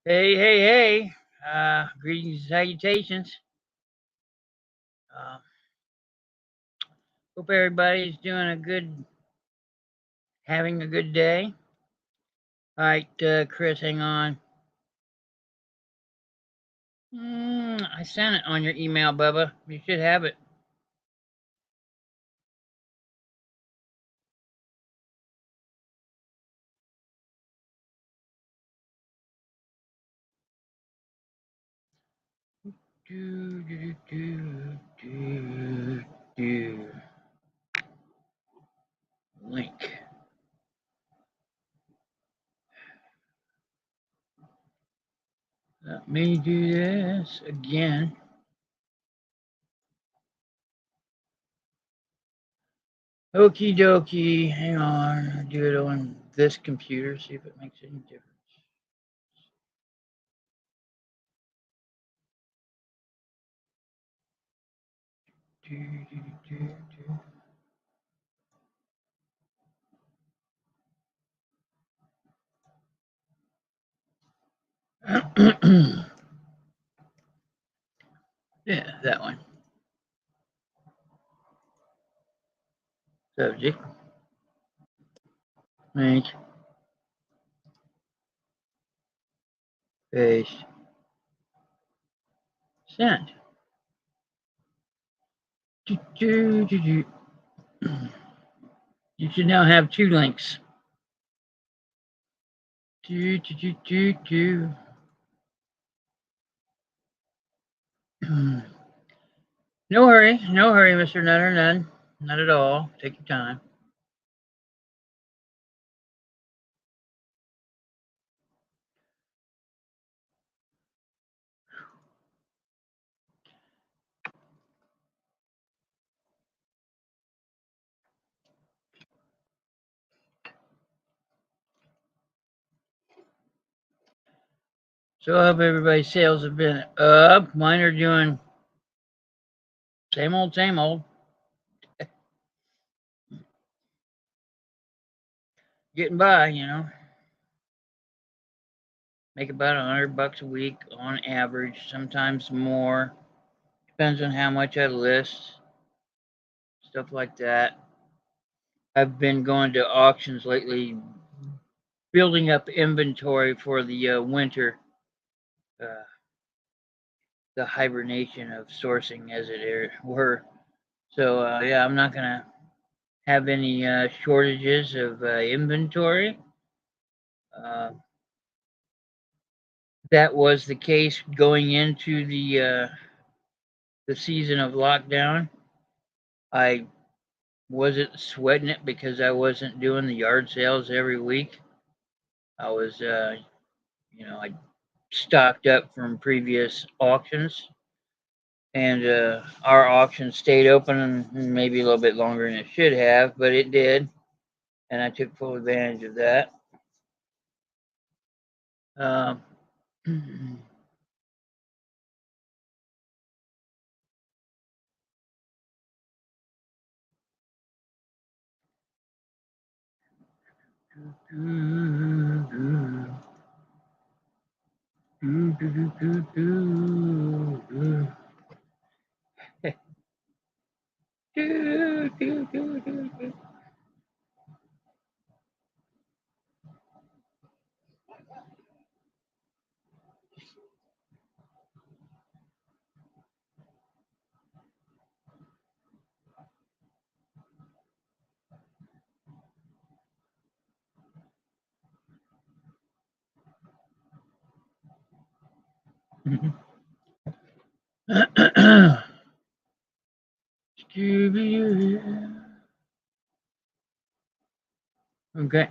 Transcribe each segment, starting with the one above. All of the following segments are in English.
Hey, hey, hey. Greetings and salutations. Uh, Hope everybody's having a good day. All right, Chris, hang on. I sent it on your email, Bubba. You should have it. Do, do, do, do, do. Link. Let me do this again. Okie dokie. Hang on. I'll do it on this computer, see if it makes any difference. Do, do, do, do. Yeah, that one. Subject. Link. Paste. Send. You should now have two links. No hurry, Mr. Nutter, none. Not at all. Take your time. So I hope everybody's sales have been up. Mine are doing same old, same old. Getting by, Make about $100 a week on average, sometimes more. Depends on how much I list, stuff like that. I've been going to auctions lately, building up inventory for the winter, uh, the hibernation of sourcing, as it were. So yeah, I'm not gonna have any shortages of inventory. Uh, that was the case going into the season of lockdown. I wasn't sweating it because I wasn't doing the yard sales every week. I was, I stocked up from previous auctions, and our auction stayed open maybe a little bit longer than it should have, but it did, and I took full advantage of that. Um, Okay.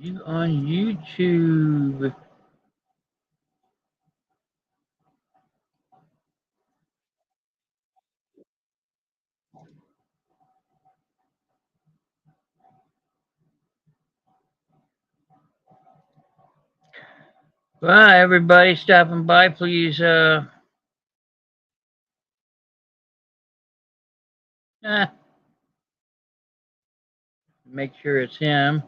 You on YouTube. Well, everybody stopping by, please. make sure it's him,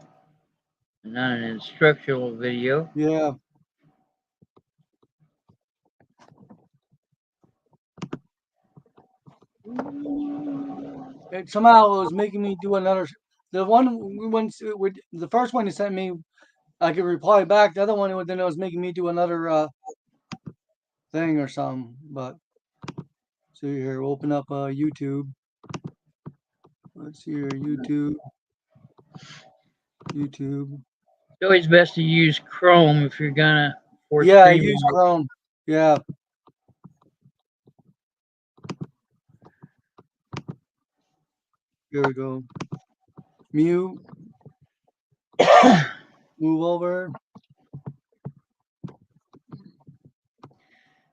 and not an instructional video. Yeah. Somehow it was making me do another. The the first one you sent me, I could reply back. The other one, then it was making me do another thing or something. But see here, open up YouTube. Let's see here, YouTube. It's always best to use Chrome if you're gonna for Yeah, I streaming. use Chrome. Yeah. Here we go. Mute. Move over.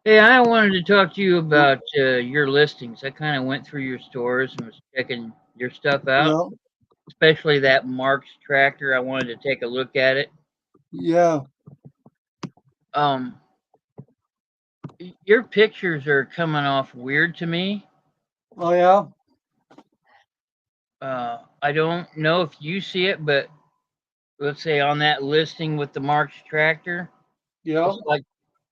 Hey, I wanted to talk to you about your listings. I kind of went through your stores and was checking your stuff out, Yeah. especially that Mark's tractor. I wanted to take a look at it. Yeah. Um, your pictures are coming off weird to me. Oh yeah. I don't know if you see it, but let's say on that listing with the Mark's tractor, Yeah. it's like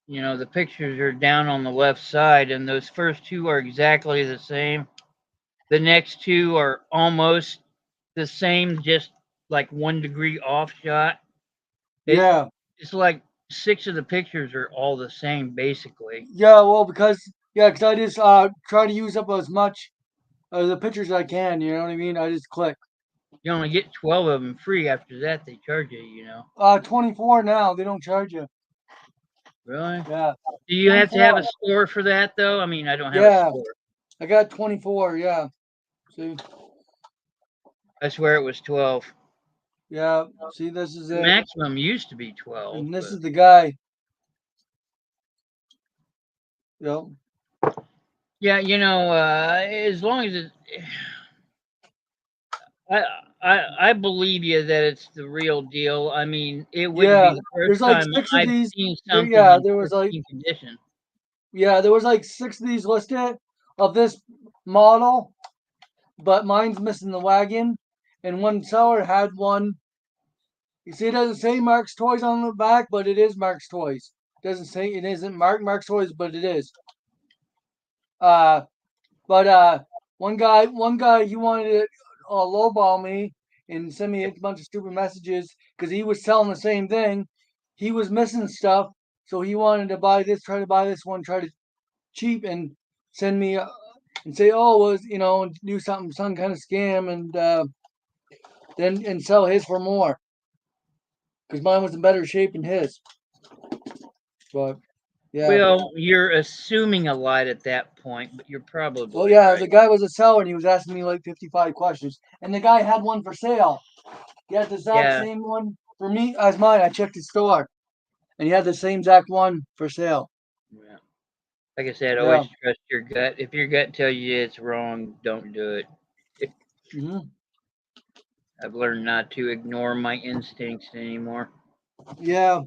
the pictures are down on the left side, and those first two are exactly the same. The next two are almost the same, just like 1 degree off shot. Yeah. It's like 6 of the pictures are all the same, basically. Yeah. Well, because I just try to use up as much of the pictures as I can. You know what I mean? I just click. You only get 12 of them free. After that, they charge you. 24 now. They don't charge you. Really? Yeah. Do you have to have 24. a store for that, though? I mean, I don't have a Yeah. store. I got 24. Yeah. See. I swear it was 12. Yeah. See, this is The it. maximum used to be 12, And this but is the guy. Yep. yeah, as long as I, I believe you that it's the real deal. I mean, it wouldn't be Yeah. the first There's like time six of I've these. seen There. something Yeah. in pristine condition. There was like 6 of these listed of this model, but mine's missing the wagon. And one seller had one. You see, it doesn't say Mark's Toys on the back, but it is Mark's Toys. It doesn't say it isn't Mark's Toys, but it is. Uh, but one guy, he wanted to lowball me and send me a bunch of stupid messages because he was selling the same thing. He was missing stuff, so he wanted to buy this, try to buy this one, try to cheap and send me and say, oh, was do something, some kind of scam, and then and sell his for more because mine was in better shape than his. But yeah. Well, you're assuming a lot at that point, but you're Well, probably yeah, the right. guy was a seller and he was asking me like 55 questions. And the guy had one for sale. He had the exact Yeah, same one for me as mine. I checked his store and he had the same exact one for sale. yeah. Like I said, Yeah. always trust your gut. If your gut tells you it's wrong, don't do it. Hmm. I've learned not to ignore my instincts anymore. Yeah.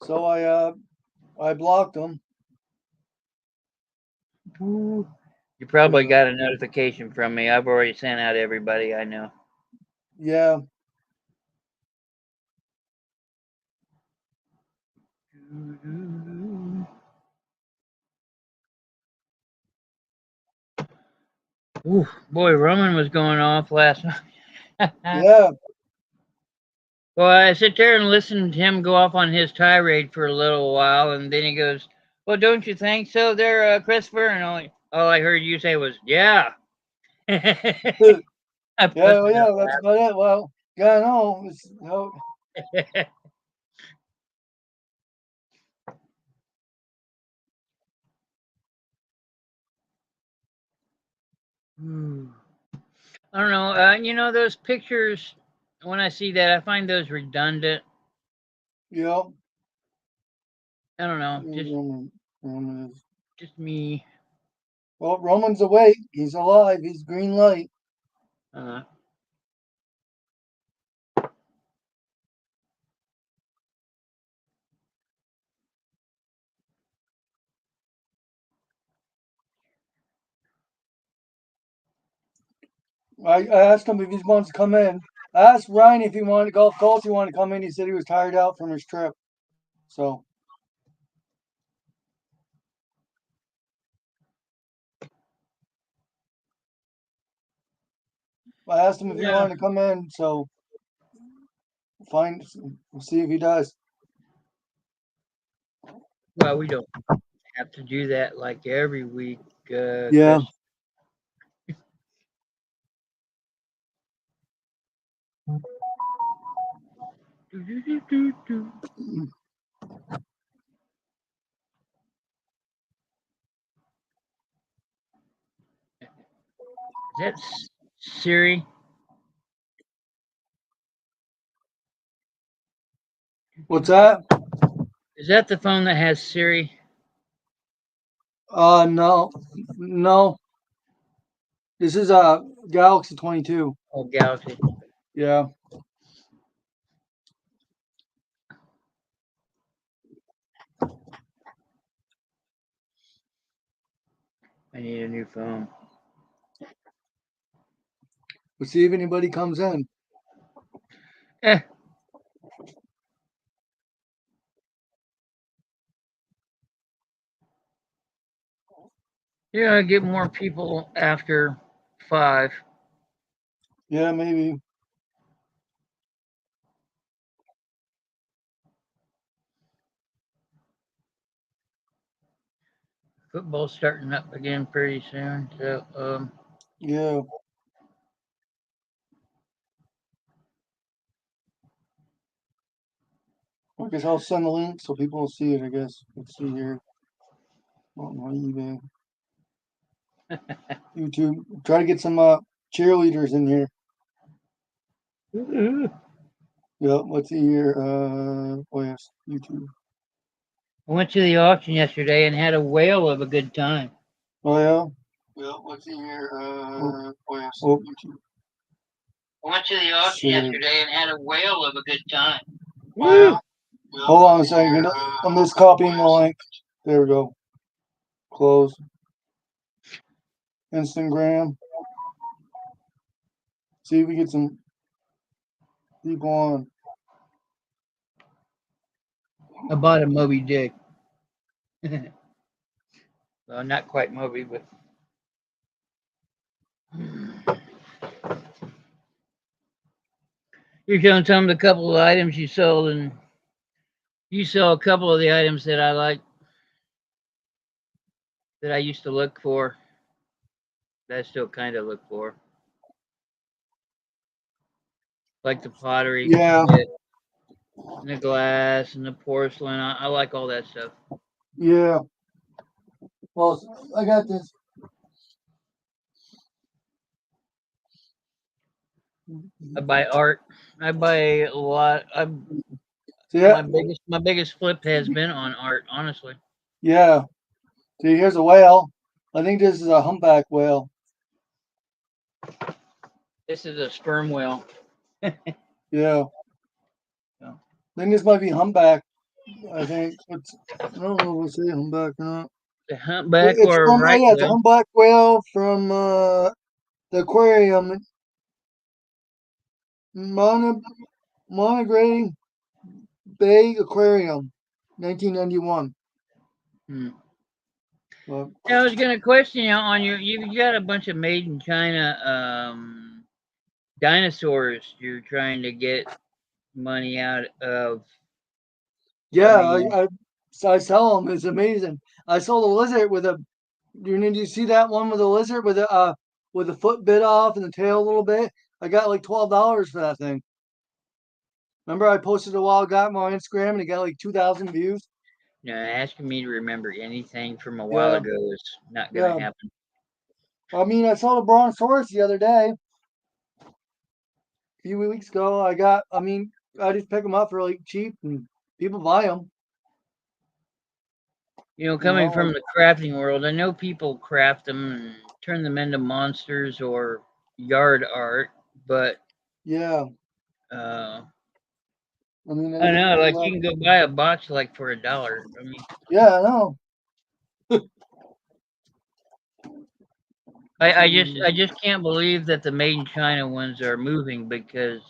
So I blocked him. Ooh. You probably Yeah. got a notification from me. I've already sent out everybody I know. Yeah. Ooh, boy, Roman was going off last night. Yeah. Well, I sit there and listen to him go off on his tirade for a little while, and then he goes, "Well, don't you think so, there, Christopher?" And all I heard you say was, "Yeah." I Yeah. Well, busted yeah. up That's about it. Well, yeah. No. laughing. I don't know. Those pictures. When I see that, I find those redundant. Yeah. I don't know. Just, Roman is. just me. Well, Roman's awake. He's alive. He's green light. Uh, I asked him if he wants to come in. I asked Ryan if he wanted golf course. He wanted to come in. He said he was tired out from his trip. So I asked him if he Yeah. wanted to come in. So fine, we'll see if he does. Well, we don't have to do that like every week, Yeah. Chris. Do, do, do, do, do. Is that Siri? What's that? Is that the phone that has Siri? No, no. This is a Galaxy 22. Oh, Galaxy. Yeah. I need a new phone. We'll see if anybody comes in. Eh, yeah, get more people after 5. Yeah, maybe. Football's starting up again pretty soon. So, Yeah. I guess I'll send the link so people will see it. I guess. Let's see here. On my eBay, YouTube. Try to get some cheerleaders in here. I Yeah. Let's see here. Oh yes, YouTube. went to the auction yesterday and had a whale of a good time. Oh yeah. Well, let's see here. Oh yes, YouTube. I went to the auction Share. yesterday and had a whale of a good time. Oh Woo! yeah. Hold on a second. I'm just copying the link. There we go. Close. Instagram. See if we get some people on. I bought a Moby Dick. Well, not quite Moby, but you're showing some of the couple of items you sold, and you saw a couple of the items that I like that I used to look for. That I still kind of look for, like the pottery, Yeah. and the glass, and the porcelain. I like all that stuff. Yeah. Well, I got this. I buy art. I buy a lot. See, My biggest flip has been on art, honestly. yeah. See, here's a whale. I think this is a humpback whale. This is a sperm whale. Yeah. So, I think this might be humpback. I think. I don't know if we'll say humpback or not. the humpback It's or a from, right yeah, it's a whale. humpback whale from the aquarium. Monterey Bay Aquarium, 1991. Hmm. Well, Yeah, I was gonna question you on your. You got a bunch of made in China dinosaurs. You're trying to get money out of. I yeah, mean, I sell them. It's amazing. I sold a lizard with a. Did you see that one with a lizard with the foot bit off and the tail a little bit? I got like $12 for that thing. Remember, I posted a while ago on my Instagram and it got like 2,000 views. asking me to remember anything from a while Yeah, ago is not gonna yeah. happen. I mean, I sold a brontosaurus the other day, a few weeks ago. I mean, I just pick them up for like cheap and people buy them. You Coming know, from the crafting world, I know people craft them and turn them into monsters or yard art, but yeah. uh, I mean, I they know, they like you love. can go buy a box like for $1. I mean, Yeah, I know. I just can't believe that the made in China ones are moving because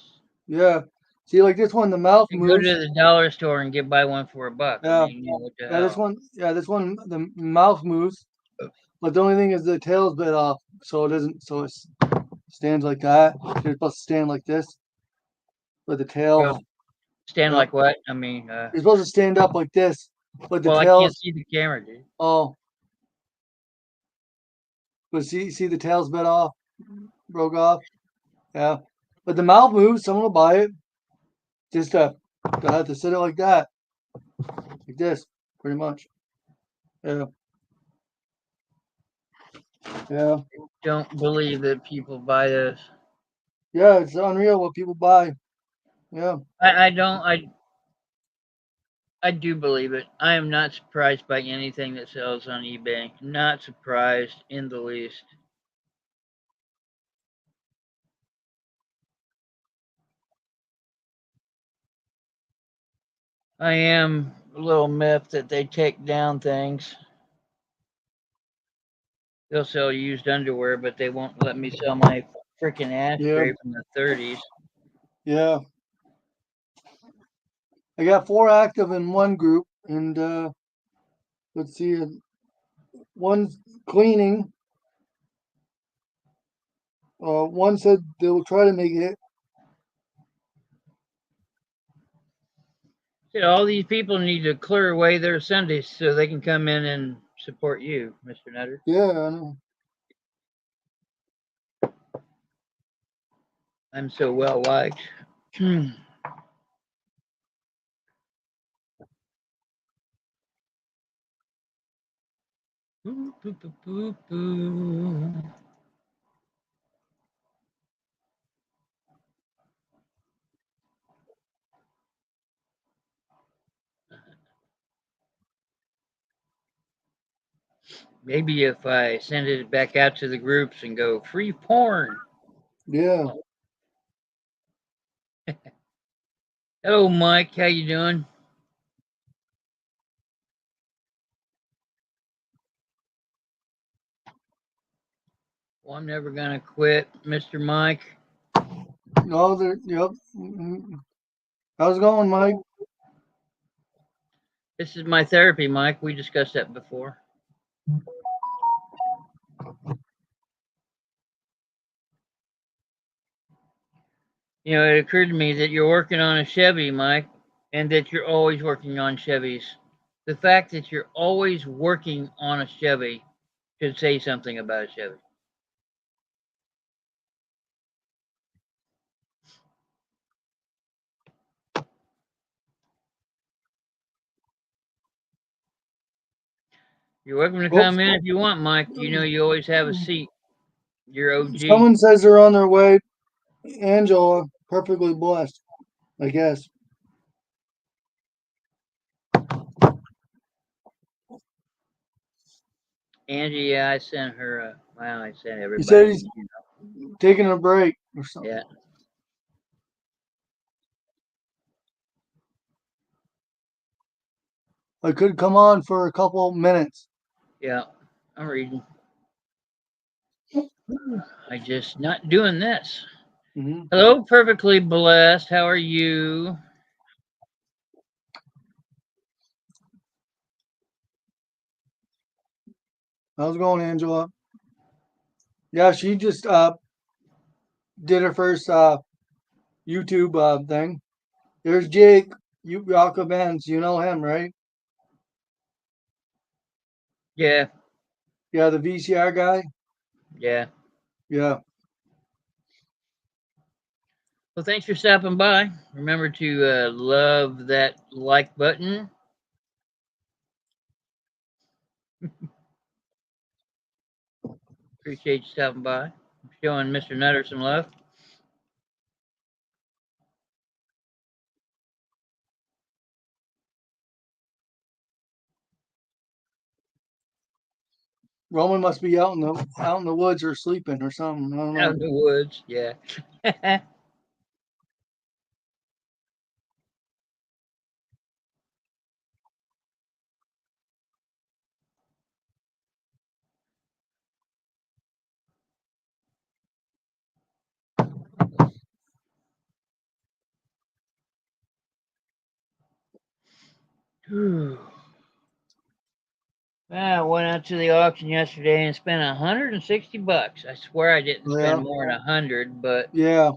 Yeah. See, like this one, the mouth you go moves. to the dollar store and get buy one for a buck. I Yeah. mean, you know what the Yeah, this hell? one. Yeah, this one. The mouth moves, but the only thing is the tail's bit off, so it doesn't. So it stands like that. You're supposed to stand like this, but the Well, tail. stand Yeah. like what? I mean, You're supposed to stand up like this, but the well, I can't tail's. see the camera, dude. Oh, but see the tail's bit off, broke off. Yeah, but the mouth moves. Someone will buy it. Just to have to sit it like that, like this, pretty much. Yeah, yeah, Don't believe that people buy this. yeah. It's unreal what people buy. Yeah, I don't. I do believe it. I am not surprised by anything that sells on eBay. Not surprised in the least. I am a little miffed that they take down things. They'll sell used underwear, but they won't let me sell my freaking yeah, ashtray from the 30s. yeah. I got 4 active in one group, and let's see, one's cleaning. One said they will try to make it. See, all these people need to clear away their Sundays so they can come in and support you, Mr. Nutter. Yeah, I know. I'm so well liked. Boo, boo, boo, boo, boo. Maybe if I send it back out to the groups and go free porn. Yeah, Hello, Mike. How you doing? Well, I'm never gonna quit, Mr. Mike. no, they're yep. How's it going, Mike? This is my therapy, Mike. We discussed that before. You know, it occurred to me that you're working on a Chevy, Mike, and that you're always working on Chevys. The fact that you're always working on a Chevy should say something about a Chevy. You're welcome to Oops. come in if you want, Mike. You know you always have a seat. You're OG. Someone says they're on their way. Angela, perfectly blessed, I guess. Angie, yeah, I sent her. Well, I sent He said everybody. he's taking a break or something. Yeah, I could come on for a couple minutes. yeah. I'm reading. I just not doing this. Hmm. Hello, perfectly blessed. How are you? How's it going, Angela? Yeah, she just did her first YouTube thing. There's Jake, you Yaka Benz. You know him, right? Yeah, Yeah, the VCR guy. yeah. Yeah. Well, thanks for stopping by. Remember to love that like button. Appreciate you stopping by. Showing Mr. Nutter some love. Roman must be out in the woods or sleeping or something. I don't Out know. in the woods. Yeah. I went out to the auction yesterday and spent $160. I swear I didn't Yeah. spend more than 100, but Yeah.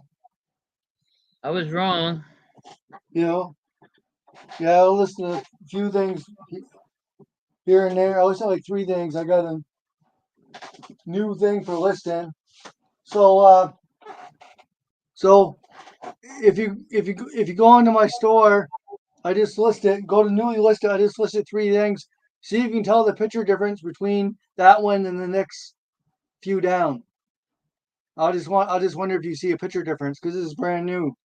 I was wrong. You know. Yeah, I'll listen to a few things here and there. I listen to like 3 things. I got a new thing for listing. So if you go onto my store, I just list it. Go to newly listed. I just listed 3 things. See if you can tell the picture difference between that one and the next few down. I'll just wonder if you see a picture difference because this is brand new.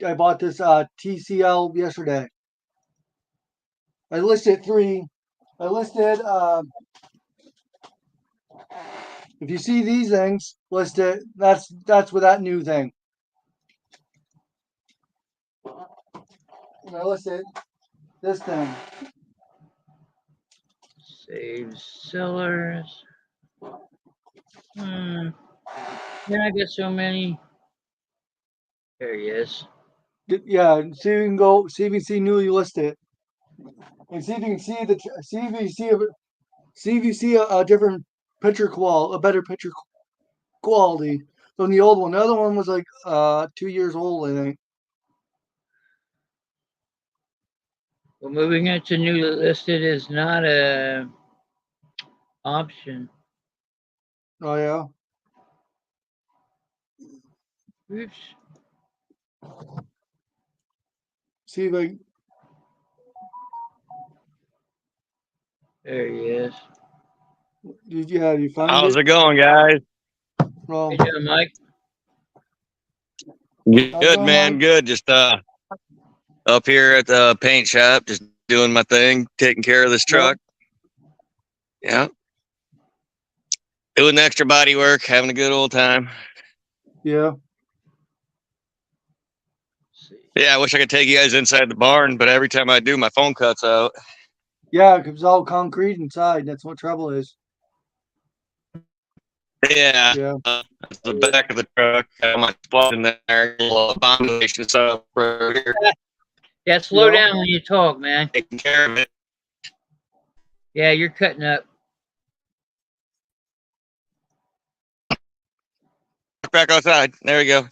I bought this TCL yesterday. I listed 3. I listed if you see these things listed, that's with that new thing. And I listed this thing. Save sellers. Yeah, I got so many. There he is. Yeah, see if you can go. See if you can see newly listed, and see if you can see the. See if you see a. See if you see a different a better picture quality than the old one. The other one was like 2 years old, I think. Well, moving it to new listed is not a option. Oh yeah. Oops. See if I. There he is. You find How's it? it going, guys? Well, How you doing, Mike? how's it Good, going, man. Mike? Good. Just up here at the paint shop, just doing my thing, taking care of this Yeah. truck. Yeah. Doing the extra body work, having a good old time. Yeah. Yeah, I wish I could take you guys inside the barn, but every time I do, my phone cuts out. Yeah, because it's all concrete inside. That's what trouble is. Yeah. Yeah. That's the back of the truck. I got my spot in there, little abomination stuff right here, Yeah, slow Yeah. down when you talk, man. taking care of it. Yeah, you're cutting up. Back outside. There we go.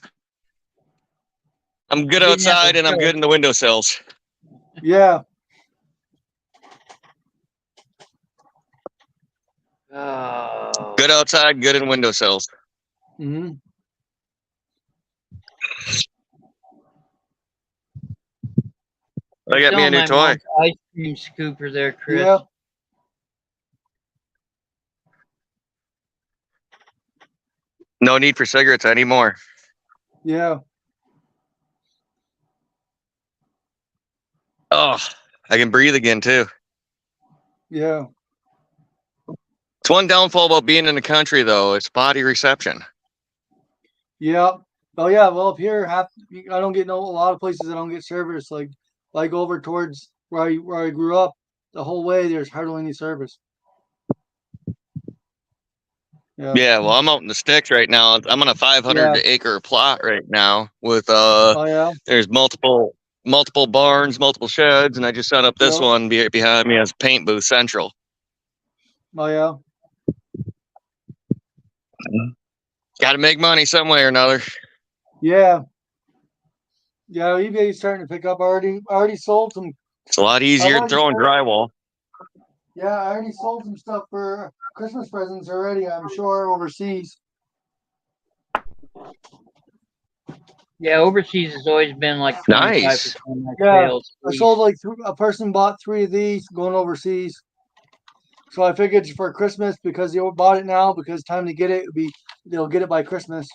I'm good You didn't have outside to and I'm show good it. in the windowsills. Yeah. Oh. Good outside, good in windowsills. Mm-hmm. I got me a Selling new my toy. mom's ice cream scooper there, Chris. Yeah. No need for cigarettes anymore. Yeah. Oh, I can breathe again too. Yeah. It's one downfall about being in the country, though. It's body reception. Yeah. Oh yeah. Well, up here, I don't get a lot of places I don't get service. Like over towards where I grew up, the whole way there's hardly any service. Yeah. Yeah, well, I'm out in the sticks right now. I'm on a 500 Yeah. acre plot right now with Oh yeah. there's multiple barns, multiple sheds, and I just set up this Yeah. one behind me as paint booth central. Oh yeah. Got to make money some way or another. Yeah. Yeah. eBay's starting to pick up. I already sold some. It's a lot easier than throwing drywall. Yeah, I already sold some stuff for Christmas presents already. I'm sure overseas. Yeah, overseas has always been like 25% Nice. of my Yeah, sales. I sold like a person bought 3 of these going overseas. So I figured for Christmas because they bought it now because time to get it would be they'll get it by Christmas,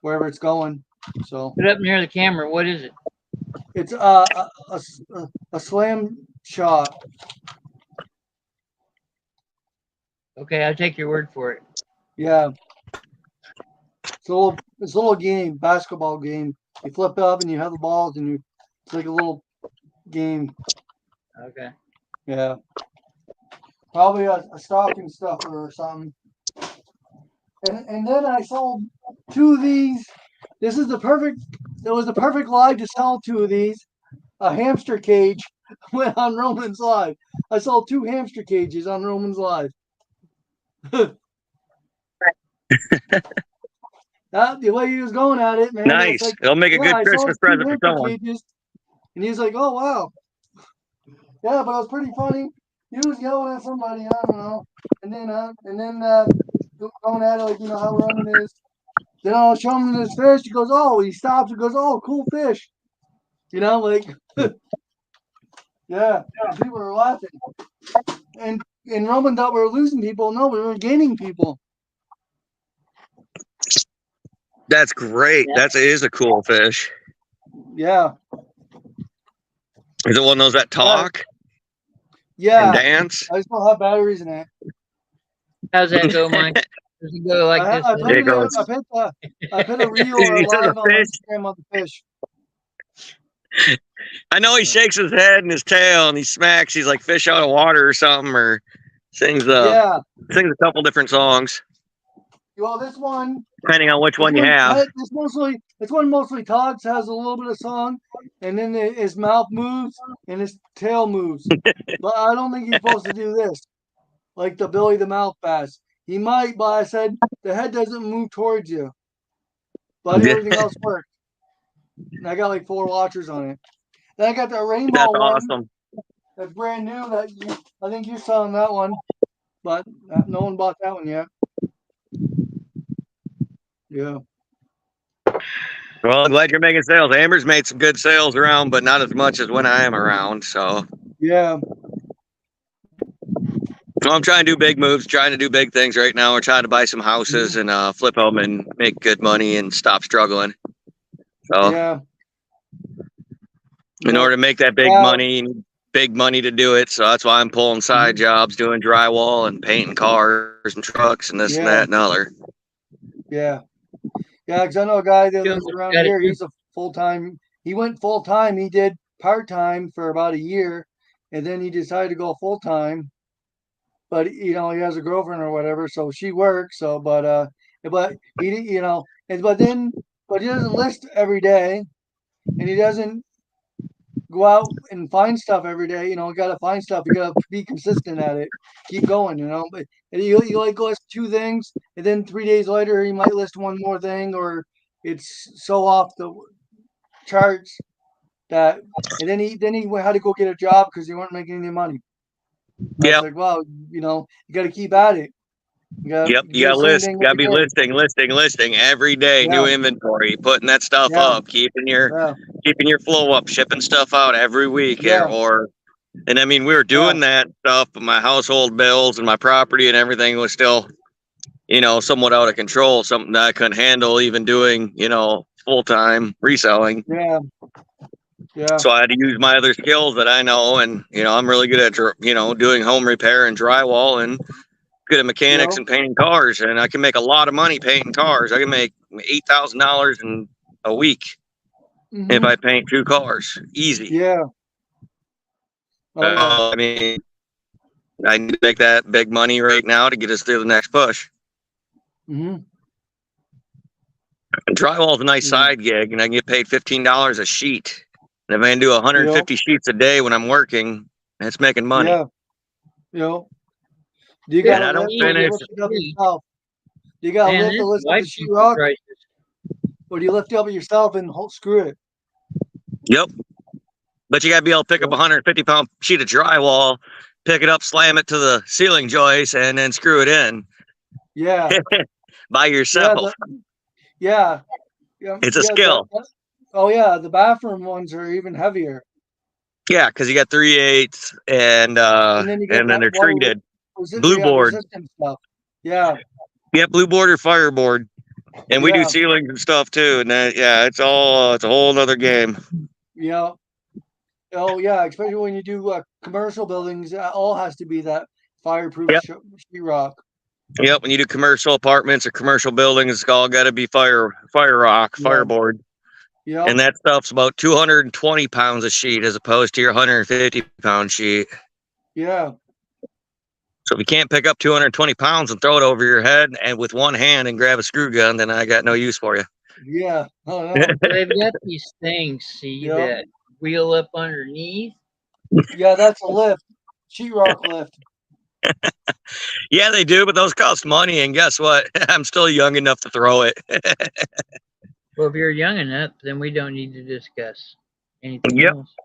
wherever it's going. So Put it up near the camera. What is it? it's a slam shot. Okay, I'll take your word for it. Yeah, it's a little game, basketball game. You flip up and you have the balls and it's like a little game. Okay. Yeah. Probably a stocking stuffer or something. And then I sold 2 of these. It was the perfect live to sell 2 of these. A hamster cage went on Roman's Live. I sold 2 hamster cages on Roman's Live. The way he was going at it, man. Nice. It's like, It'll make a good I Christmas sold 2 present for hamster someone. cages. And he's like, oh, wow. Yeah, but it was pretty funny. He was yelling at somebody, I don't know. And then going at it like, how Roman is. Then I'll show him this fish. He goes, oh, he stops and goes, oh, cool fish. Like, yeah, people were laughing. And Roman thought we were losing people. No, we were gaining people. That's great. Yeah. That is a cool fish. Yeah. Is it one of those that talk Yeah. and dance? I just don't have batteries in it. How's that go, Mike? Does it go like this? I put a reel or You said live the on fish? Instagram of the fish. I know he shakes his head and his tail and he smacks. He's like fish out of water or something, or sings a couple different songs, Well, this one, depending on which one you have. this one mostly talks, has a little bit of song, and then his mouth moves and his tail moves. But I don't think he's supposed to do this, like the Billy the Mouth Bass. He might, but I said the head doesn't move towards you. But everything else works. And I got like 4 watchers on it. Then I got the rainbow That's one. awesome. That's brand new. I think you're selling that one, but no one bought that one yet. Yeah. Well, I'm glad you're making sales. Amber's made some good sales around, but not as much as when I am around. So Yeah. I'm trying to do big moves, trying to do big things right now. We're trying to buy some houses and flip them and make good money and stop struggling. So Yeah. in order to make that big money, you need big money to do it. So that's why I'm pulling side jobs, doing drywall and painting cars and trucks and this and that and other. Yeah. Yeah, because I know a guy that lives around here. He's a full-time. He went full-time. He did part-time for about a year, and then he decided to go full-time. But he has a girlfriend or whatever, so she works. So, but he, but he doesn't list every day, and he doesn't go out and find stuff every day. You got to find stuff. You got to be consistent at it. Keep going. But you like list 2 things, and then 3 days later he might list 1 more thing, or it's so off the charts that. And then he had to go get a job because he weren't making any money. Yeah. Like, well, you got to keep at it. You got to list. Got to be listing every day. New inventory, putting that stuff up, keeping your flow up, shipping stuff out every week. And I mean, we were doing that stuff, but my household bills and my property and everything was still, somewhat out of control. Something that I couldn't handle, even doing, full-time reselling. Yeah. Yeah. So I had to use my other skills that I know, and I'm really good at doing home repair and drywall, and good at mechanics and painting cars, and I can make a lot of money painting cars. I can make $8,000 in a week if I paint 2 cars, easy. Yeah. I mean, I need to make that big money right now to get us through the next push. And drywall is a nice side gig, and I can get paid $15 a sheet. And if I can do 150 sheets a day when I'm working, that's making money. Yeah. Do you got to lift it up yourself? Do you got to lift the sheetrock? Or do you lift it up yourself and screw it? Yep. But you got to be able to pick up a 150-pound sheet of drywall, pick it up, slam it to the ceiling joist, and then screw it in. Yeah. By yourself. Yeah. It's a skill. The bathroom ones are even heavier. Yeah, because you got 3/8 and then they're treated. Blue board. Stuff. Yeah. Yeah, blue board or fireboard. And we do ceilings and stuff too. And it's a whole other game. Yeah. Oh yeah, especially when you do commercial buildings, it all has to be that fireproof sheetrock. Yep, when you do commercial apartments or commercial buildings, it's all got to be fireboard. Yeah. And that stuff's about 220 pounds a sheet as opposed to your 150-pound sheet. Yeah. So if you can't pick up 220 pounds and throw it over your head and with one hand and grab a screw gun, then I got no use for you. Yeah. Oh, no. They've got these things, that wheel up underneath, Yeah, that's a lift. Sheetrock lift. Yeah, they do, but those cost money. And guess what? I'm still young enough to throw it. Well, if you're young enough, then we don't need to discuss anything Yep. else.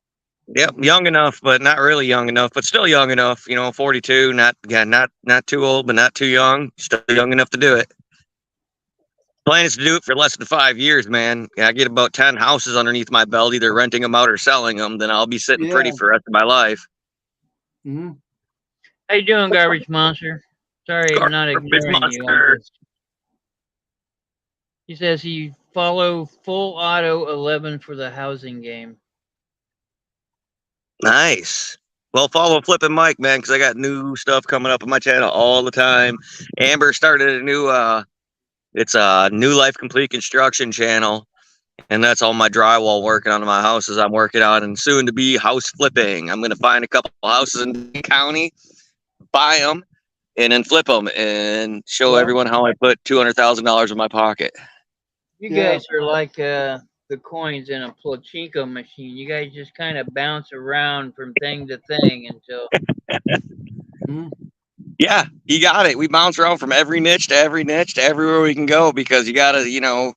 Yep, young enough, but not really young enough, but still young enough. 42, not too old, but not too young. Still young enough to do it. Plan is to do it for less than 5 years, man. I get about 10 houses underneath my belt, either renting them out or selling them. Then I'll be sitting pretty Yeah. for the rest of my life. Mm-hmm. How you doing, Garbage Monster? Sorry, I'm not Garbage ignoring you. monster. He says he follow full auto 11 for the housing game. Nice. Well, follow Flippin' Mike, man, because I got new stuff coming up on my channel all the time. Amber started a new it's a New Life Complete Construction channel, and that's all my drywall working on my houses I'm working on, and soon to be house flipping. I'm gonna find a couple houses in the county, buy them, and then flip them, and show everyone how I put $200,000 in my pocket. You guys are like the coins in a pachinko machine. You guys just kind of bounce around from thing to thing until. Yeah, you got it. We bounce around from every niche to every niche to everywhere we can go, because you got to,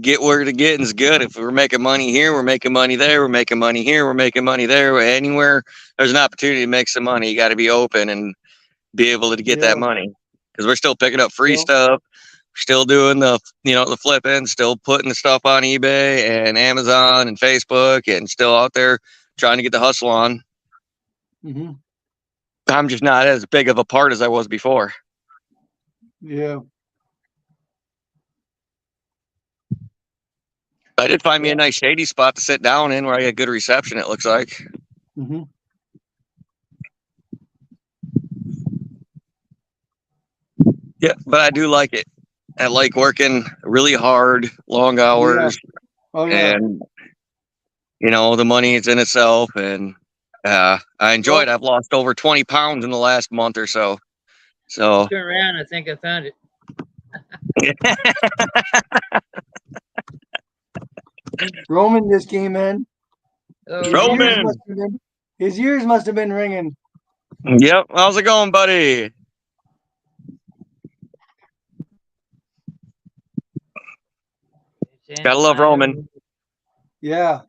get where the getting's good. If we're making money here, we're making money there, we're making money here, we're making money there. Anywhere there's an opportunity to make some money, you got to be open and be able to get that money, because we're still picking up free stuff. Still doing the flipping, still putting the stuff on eBay and Amazon and Facebook, and still out there trying to get the hustle on. Mm-hmm. I'm just not as big of a part as I was before. Yeah. I did find me a nice shady spot to sit down in where I get good reception, it looks like. Mm-hmm. Yeah, but I do like it. I like working really hard, long hours, and the money is in itself, and I enjoy it. I've lost over 20 pounds in the last month or so. So turn around, I think I found it. Roman just came in. Roman, his ears must have been ringing. Yep. How's it going, buddy? Gotta love Roman. Yeah.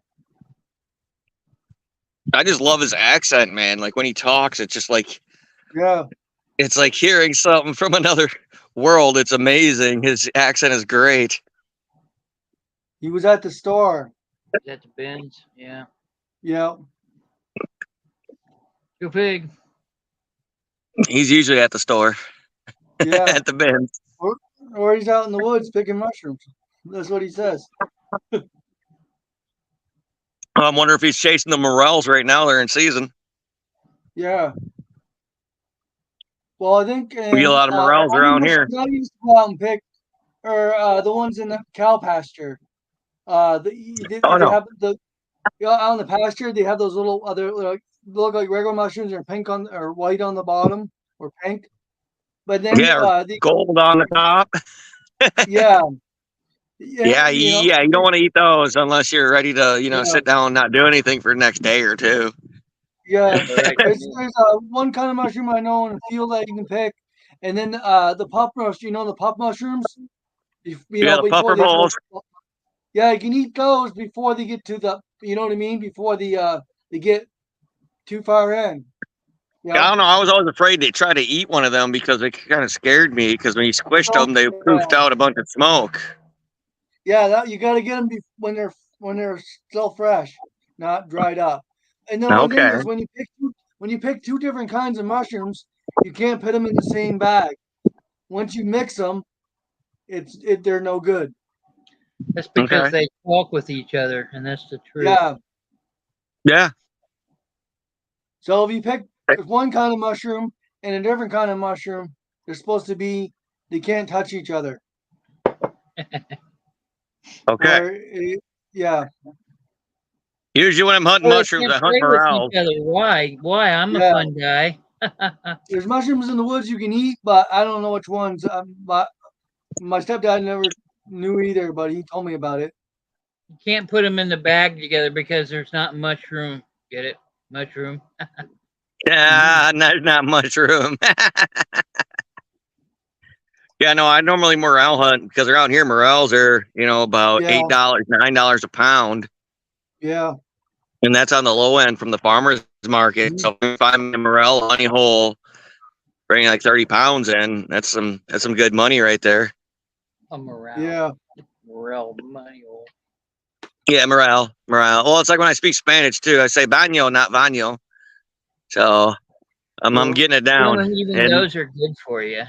I just love his accent, man. Like when he talks, it's just like, it's like hearing something from another world. It's amazing. His accent is great. He was at the store. At the bins, yeah. Yeah. Go pig. He's usually at the store. Yeah. At the bins. Or he's out in the woods picking mushrooms. That's what he says. I wonder if he's chasing the morels right now. They're in season. Yeah. Well, I think we get a lot of morels around here. I used to go out and pick, or the ones in the cow pasture. They have the out in the pasture. They have those little other look like regular mushrooms, or pink on or white on the bottom, or pink. But then gold on the top. Yeah. Yeah, you don't want to eat those unless you're ready to, sit down and not do anything for the next day or two. Yeah, there's one kind of mushroom I know in a field that you can pick, and then the puff mushroom. The puff mushrooms. The puffer balls. Yeah, you can eat those before they get to the. You know what I mean? Before they get too far in. Yeah. I don't know. I was always afraid they'd try to eat one of them because it kind of scared me. Because when you squished them, they poofed out a bunch of smoke. Yeah, you got to get them when they're still fresh, not dried up. And the only thing is when you pick two different kinds of mushrooms, you can't put them in the same bag. Once you mix them, they're no good. That's because they talk with each other, and that's the truth. Yeah. Yeah. So if you pick one kind of mushroom and a different kind of mushroom, they can't touch each other. Okay. Yeah. Usually when I'm hunting mushrooms, I hunt morels. Why? I'm a fun guy. There's mushrooms in the woods you can eat, but I don't know which ones. My stepdad never knew either, but he told me about it. You can't put them in the bag together because there's not much room. Get it? Mushroom. Yeah, not much room. Yeah, no, I normally morel hunt because around here morels are, about $8, $9 a pound. Yeah. And that's on the low end from the farmer's market. So if I find a morel honey hole, bringing like 30 pounds in, that's some good money right there. A morale. Yeah. Morel money hole. Yeah, morel. Well, it's like when I speak Spanish too. I say baño, not baño. So I'm getting it down. Well, and even those are good for you,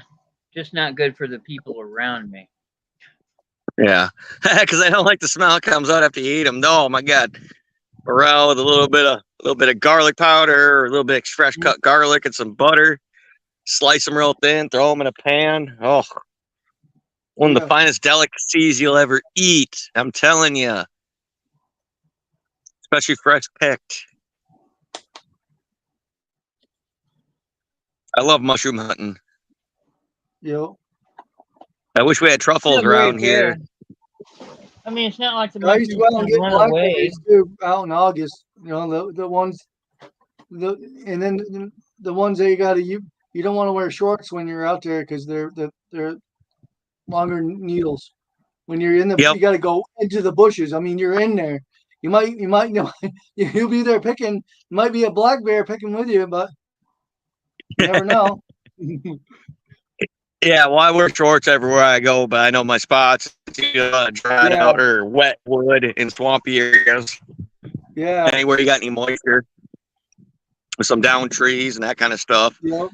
just not good for the people around me. Yeah, because I don't like the smell that comes out after you eat them. No, my God, morel with a little bit of garlic powder, or a little bit of fresh cut garlic and some butter. Slice them real thin, throw them in a pan. Oh, one of the finest delicacies you'll ever eat. I'm telling you, especially fresh picked. I love mushroom hunting. Yep. I wish we had truffles around here. I mean, it's not like the I used to go out and get blackberries too out in August. The ones, and then the ones that you don't want to wear shorts when you're out there because they're longer needles. When you're in you got to go into the bushes. I mean, you're in there. You might you'll be there picking. Might be a black bear picking with you, but you never know. Yeah, well, I wear shorts everywhere I go, but I know my spots. Dried out or wet wood in swampy areas. Yeah. Anywhere you got any moisture, with some down trees and that kind of stuff. Yep.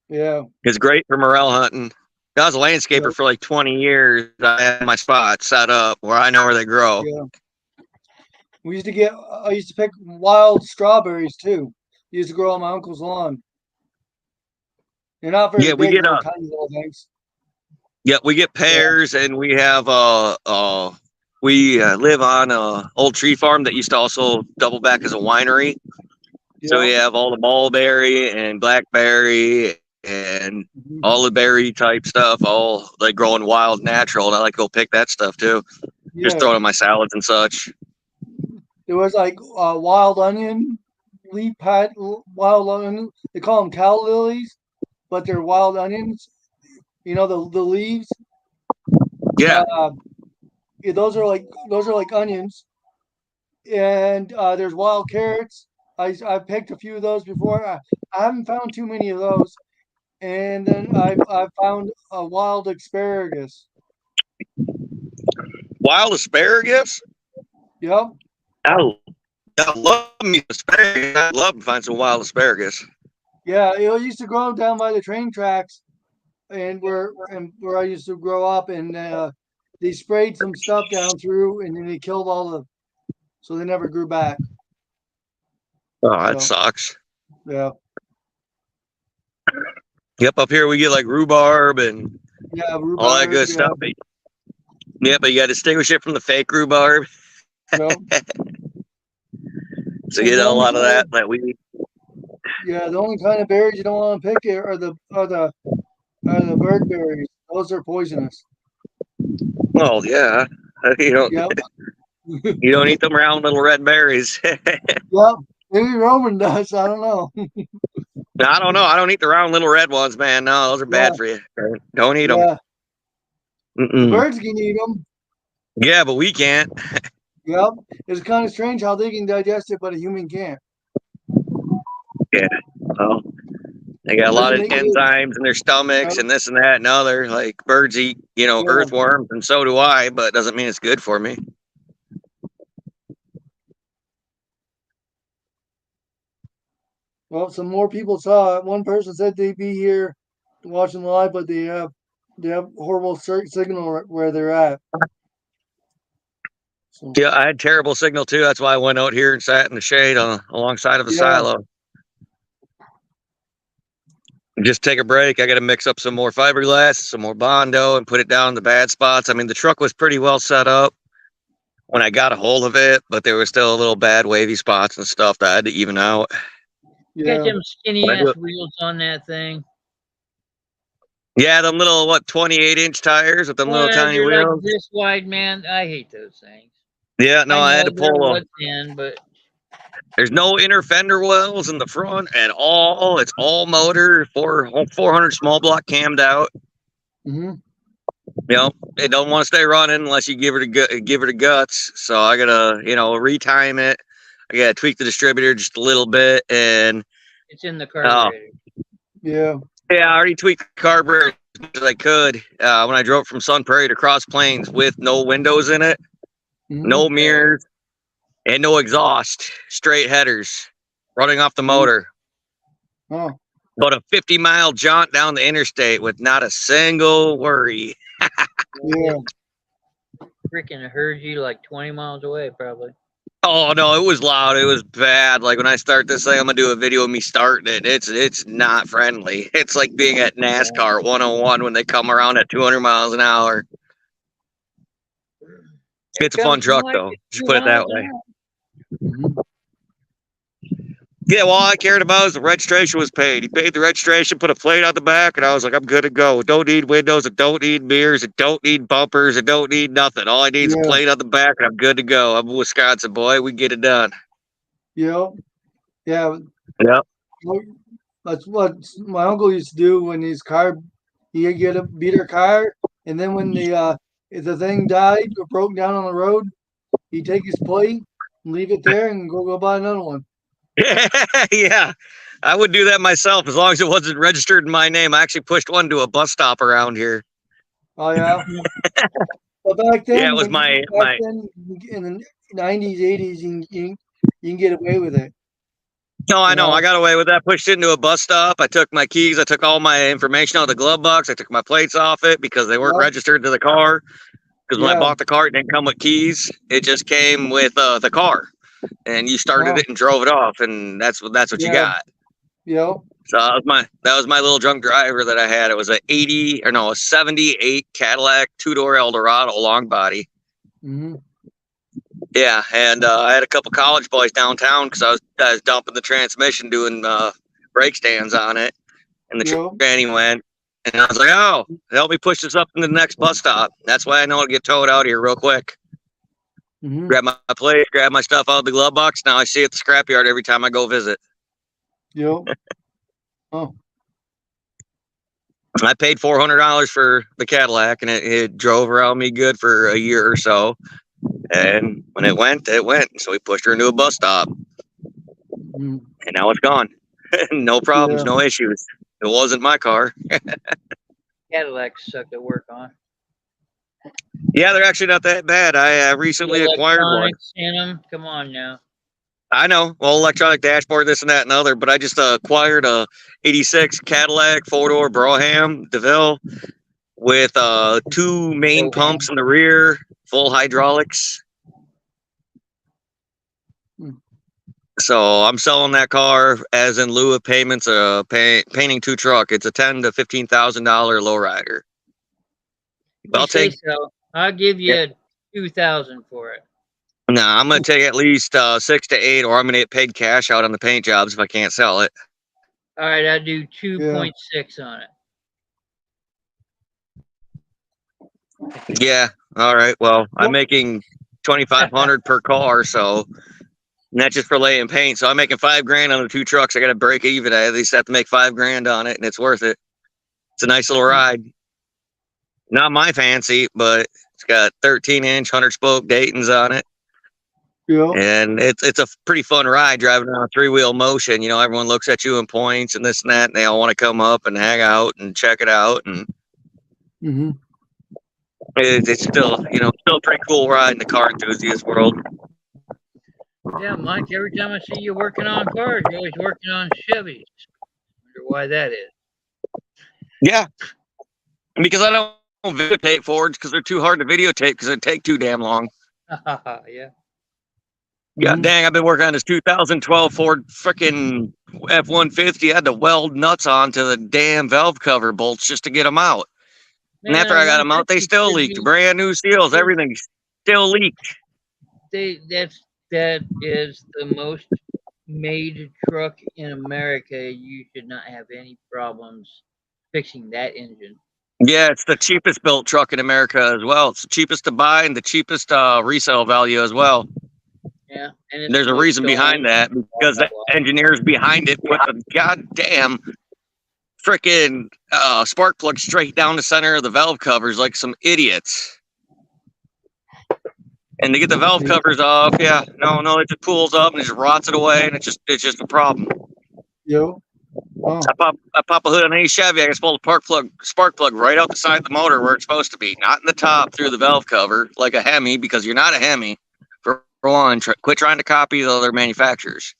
Yeah. It's great for morel hunting. I was a landscaper for like 20 years. I had my spots set up where I know where they grow. Yeah. I used to pick wild strawberries too. Used to grow on my uncle's lawn. They're not very big, little tiny little things. Yeah, we get pears, and we have we live on a old tree farm that used to also double back as a winery. Yeah. So we have all the mulberry and blackberry and all the berry type stuff, all like growing wild, natural, and I like to go pick that stuff too. Yeah. Just throw it in my salads and such. There was like wild onion, wild onion. They call them cow lilies, but they're wild onions. You know the leaves. Yeah. Those are like onions, and there's wild carrots. I picked a few of those before. I haven't found too many of those, and then I found a wild asparagus. Wild asparagus? Yep. I love me asparagus. I'd love to find some wild asparagus. Yeah, it used to grow down by the train tracks, and where I used to grow up, and they sprayed some stuff down through, and then they killed so they never grew back. Oh, that sucks. Yeah. Yep, up here we get like rhubarb and all that good stuff. Yeah, but you got to distinguish it from the fake rhubarb. Yep. So you get a lot of that we. Yeah, the only kind of berries you don't want to pick are the bird berries. Those are poisonous. Oh yeah, you don't. Yep. You don't eat them round little red berries. Yep, maybe Roman does. I don't know. I don't know. I don't eat the round little red ones, man. No, those are bad for you. Don't eat them. The birds can eat them. Yeah, but we can't. Yep, it's kind of strange how they can digest it, but a human can't. Yeah, well, they got a lot of enzymes in their stomachs and this and that. And other like birds eat, earthworms, and so do I. But it doesn't mean it's good for me. Well, some more people saw it. One person said they'd be here watching live, but they have horrible signal where they're at. So. Yeah, I had terrible signal too. That's why I went out here and sat in the shade alongside of a silo. Just take a break. I got to mix up some more fiberglass, some more Bondo, and put it down in the bad spots. I mean, the truck was pretty well set up when I got a hold of it, but there was still a little bad wavy spots and stuff that I had to even out. Yeah. Got them skinny ass wheels on that thing. Yeah, them little 28-inch tires with them little tiny wheels. Like this wide, man. I hate those things. Yeah, no, I had to pull them. But There's no inner fender wells in the front at all. It's all motor, 400 small block cammed out. Mm-hmm. You know, it don't want to stay running unless you give her the guts. So I gotta, retime it. I gotta tweak the distributor just a little bit, and it's in the carburetor. Yeah. Yeah, I already tweaked the carburetor as much as I could when I drove from Sun Prairie to Cross Plains with no windows in it, no mirrors, and no exhaust. Straight headers running off the motor. Oh. But a 50-mile jaunt down the interstate with not a single worry. Yeah. Freaking heard you like 20 miles away, probably. Oh no, it was loud. It was bad. Like when I start this thing, I'm gonna do a video of me starting it. It's not friendly. It's like being at NASCAR 101 when they come around at 200 miles an hour. It's a fun truck though. Just put it that way. Mm-hmm. Yeah, well, all I cared about is the registration was paid. He paid the registration, put a plate on the back, and I was like, I'm good to go. Don't need windows, it don't need mirrors, it don't need bumpers, it don't need nothing. All I need is a plate on the back, and I'm good to go. I'm a Wisconsin boy. We get it done. Yep. Yeah. Yep. That's what my uncle used to do when his car, he'd get a beater car, and then when if the thing died or broke down on the road, he'd take his plate and leave it there and go buy another one. Yeah, I would do that myself as long as it wasn't registered in my name. I actually pushed one to a bus stop around here. Oh yeah. But back then, yeah, it was then, in the 90s, 80s, you can get away with it. No, I know. I got away with that. Pushed into a bus stop. I took my keys. I took all my information out of the glove box. I took my plates off it because they weren't registered to the car. Because when I bought the car, it didn't come with keys. It just came with the car. And you started it and drove it off, and that's what you got. Yep. So that was my little drunk driver that I had. It was a 78 Cadillac 2-door Eldorado long body. Mm-hmm. Yeah, and I had a couple college boys downtown because I was dumping the transmission, doing brake stands on it, and the tranny went, and I was like, "Oh, help me push this up to the next bus stop." That's why I know to get towed out here real quick. Mm-hmm. Grab my plate, grab my stuff out of the glove box. Now I see it at the scrapyard every time I go visit. Yep. Oh. I paid $400 for the Cadillac, and it drove around me good for a year or so. And when it went. So we pushed her into a bus stop, and now it's gone. No problems, no issues. It wasn't my car. Cadillacs suck to work on. Yeah, they're actually not that bad. I recently acquired one. In them. Come on now. I know. Well, electronic dashboard, this and that and other, but I just acquired a 86 Cadillac 4-door Brougham DeVille with 2 main pumps in the rear, full hydraulics. So I'm selling that car as in lieu of payments, painting 2 truck. It's a $10,000 to $15,000 lowrider. I'll take. So I'll give you $2,000 for it. No, I'm gonna take at least 6 to 8, or I'm gonna get paid cash out on the paint jobs if I can't sell it. All right, I'll do 2.6 on it. Yeah. All right. Well, I'm making $2,500 per car, so that's just for laying paint. So I'm making $5,000 on the 2 trucks. I got to break even. I at least have to make $5,000 on it, and it's worth it. It's a nice little ride. Not my fancy, but it's got 13-inch 100-spoke Daytons on it. Yeah. And it's a pretty fun ride driving on a 3-wheel motion. You know, everyone looks at you and points and this and that, and they all want to come up and hang out and check it out. And it's still a pretty cool ride in the car enthusiast world. Yeah, Mike, every time I see you working on cars, you're always working on Chevys. I wonder why that is. Yeah. Because I don't videotape Fords because they're too hard to videotape because they take too damn long. Yeah. God dang, I've been working on this 2012 Ford frickin' F-150. I had to weld nuts onto the damn valve cover bolts just to get them out. Man, and after I got them out, they still leaked. Brand new seals, everything still leaked. That is the most made truck in America. You should not have any problems fixing that engine. Yeah, it's the cheapest built truck in America as well. It's the cheapest to buy and the cheapest resale value as well. Yeah, and There's a reason behind that because the engineers behind it put the goddamn freaking spark plug straight down the center of the valve covers like some idiots. And to get the valve covers off, no, it just pulls up and it just rots it away, and it's just a problem. Yo. Oh. I pop a hood on any Chevy, I can pull the spark plug right out the side of the motor where it's supposed to be, not in the top through the valve cover like a Hemi, because you're not a Hemi. For one, quit trying to copy the other manufacturers.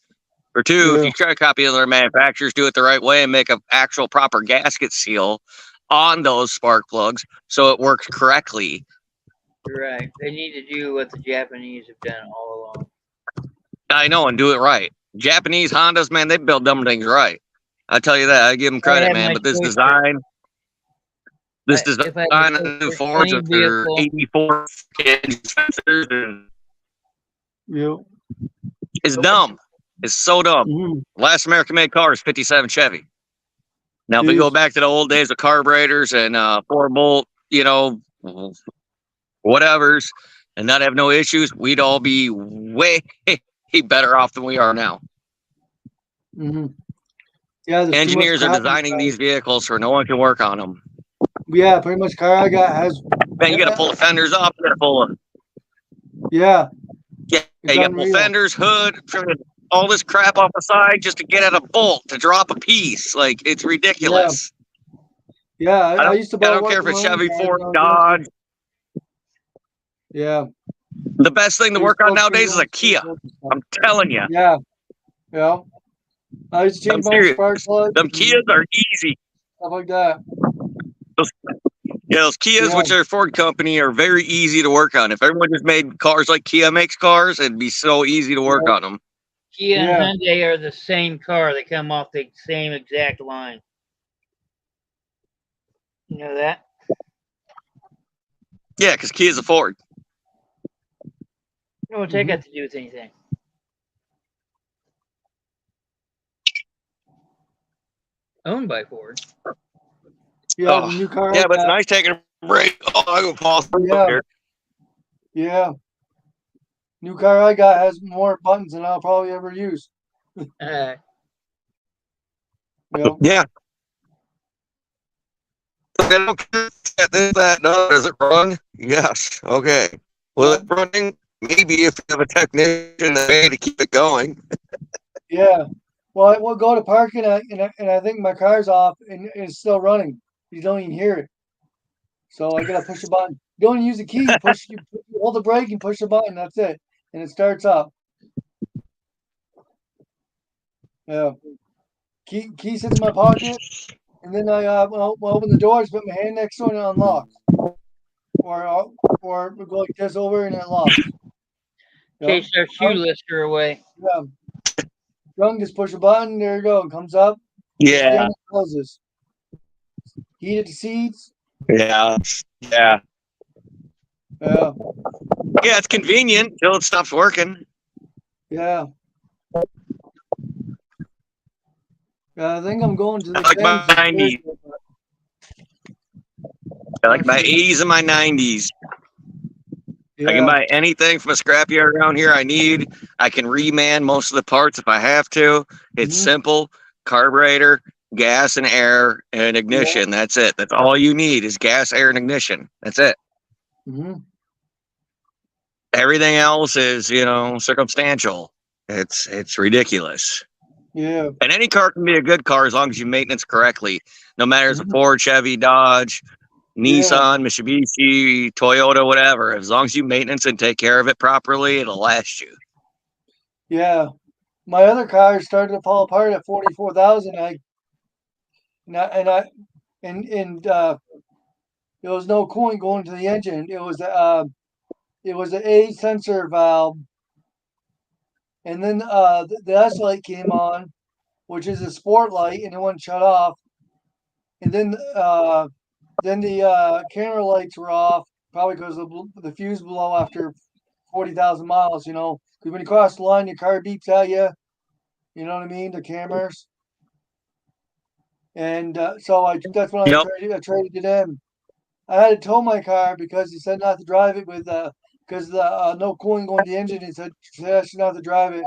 For two, if you try to copy other manufacturers, do it the right way and make an actual proper gasket seal on those spark plugs so it works correctly. You're right. They need to do what the Japanese have done all along. I know, and do it right. Japanese Hondas, man, they build them things right. I tell you that. I give them credit, man. But this design on new Fords with their 84 sensors and is dumb. It's so dumb. Last American-made car is 57 Chevy. Now, if we go back to the old days of carburetors and 4-bolt, whatevers, and not have no issues, we'd all be way better off than we are now. Yeah, engineers are designing these vehicles so no one can work on them. Yeah, pretty much car I got has. Man, you got to pull the fenders off. You got to pull them. Yeah. Yeah, you got to pull fenders, hood, all this crap off the side just to get at a bolt to drop a piece. Like, it's ridiculous. Yeah, I used to buy. I don't care if it's Chevy, Ford, Dodge. Yeah. The best thing to work on nowadays is a Kia. I'm telling you. Yeah. Yeah. I used to change my spark plug. Them Kias are easy. Stuff like that. Those Kias, which are a Ford company, are very easy to work on. If everyone just made cars like Kia makes cars, it'd be so easy to work on them. Kia and Hyundai are the same car. They come off the same exact line. You know that? Yeah, because Kia's a Ford. What's that got to do with anything? Owned by Ford. Yeah, the new car. Yeah, but it's nice taking a break. Oh, I go pause here. Yeah. New car I got has more buttons than I'll probably ever use. Yeah. I don't care that. No, does it run? Yes. Okay. Will it running? Maybe if you have a technician that to keep it going. Yeah. Well, we'll go to parking and I think my car's off and it's still running. You don't even hear it. So I gotta push a button. You don't use the key. You hold the brake and push the button. That's it, and it starts up. Yeah. Key sits in my pocket, and then I open the doors, put my hand next to it, and it unlocks. Or we go like this over and it locks. Chase our shoe lifter away. Yeah. Young, just push a button. There you go. It comes up. Yeah. It closes. Heated seats. Yeah. Yeah. Yeah, it's convenient until it stops working. Yeah. I think I'm going to the like my 90s. I like my 80s and my 90s. Yeah. I can buy anything from a scrapyard around here I need. I can reman most of the parts if I have to. It's simple. Carburetor, gas and air and ignition. Yeah. That's it. That's all you need is gas, air, and ignition. That's it. Everything else is, circumstantial. It's ridiculous. Yeah. And any car can be a good car as long as you maintenance correctly. No matter if it's a Ford, Chevy, Dodge, Nissan, Mitsubishi, Toyota, whatever. As long as you maintenance and take care of it properly, it'll last you. Yeah. My other car started to fall apart at 44,000. There was no coolant going to the engine. It was an A sensor valve, and then the S light came on, which is a sport light, and it wouldn't shut off. And then the camera lights were off, probably because the fuse blew after 40,000 miles. Because when you cross the line, your car beeps at you. You know what I mean? The cameras. And so that's when I traded it in. I had to tow my car because he said not to drive it with because the no cooling going to the engine. He said I shouldn't have to drive it.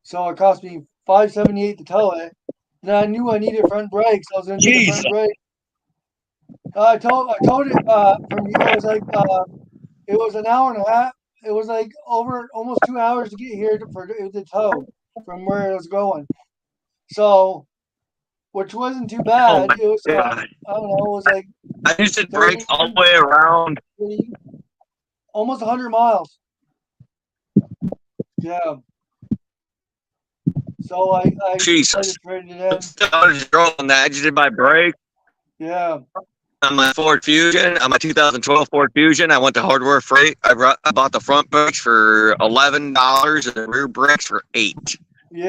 So it cost me $578 to tow it. Then I knew I needed front brakes. I was gonna get the Jesus. front brake. I told it from it was an hour and a half. It was like over almost 2 hours to get here for the tow from where it was going. So, which wasn't too Oh bad. my It was god. I don't know. It was like I used to 30, brakes all the way around. 30 almost 100 miles. Yeah. So I decided Jesus. to trade it in. I was throwing that. I just did my brake Yeah. on my Ford Fusion, on my 2012 Ford Fusion. I went to Hardware Freight. I bought the front brakes for $11 and the rear brakes for $8.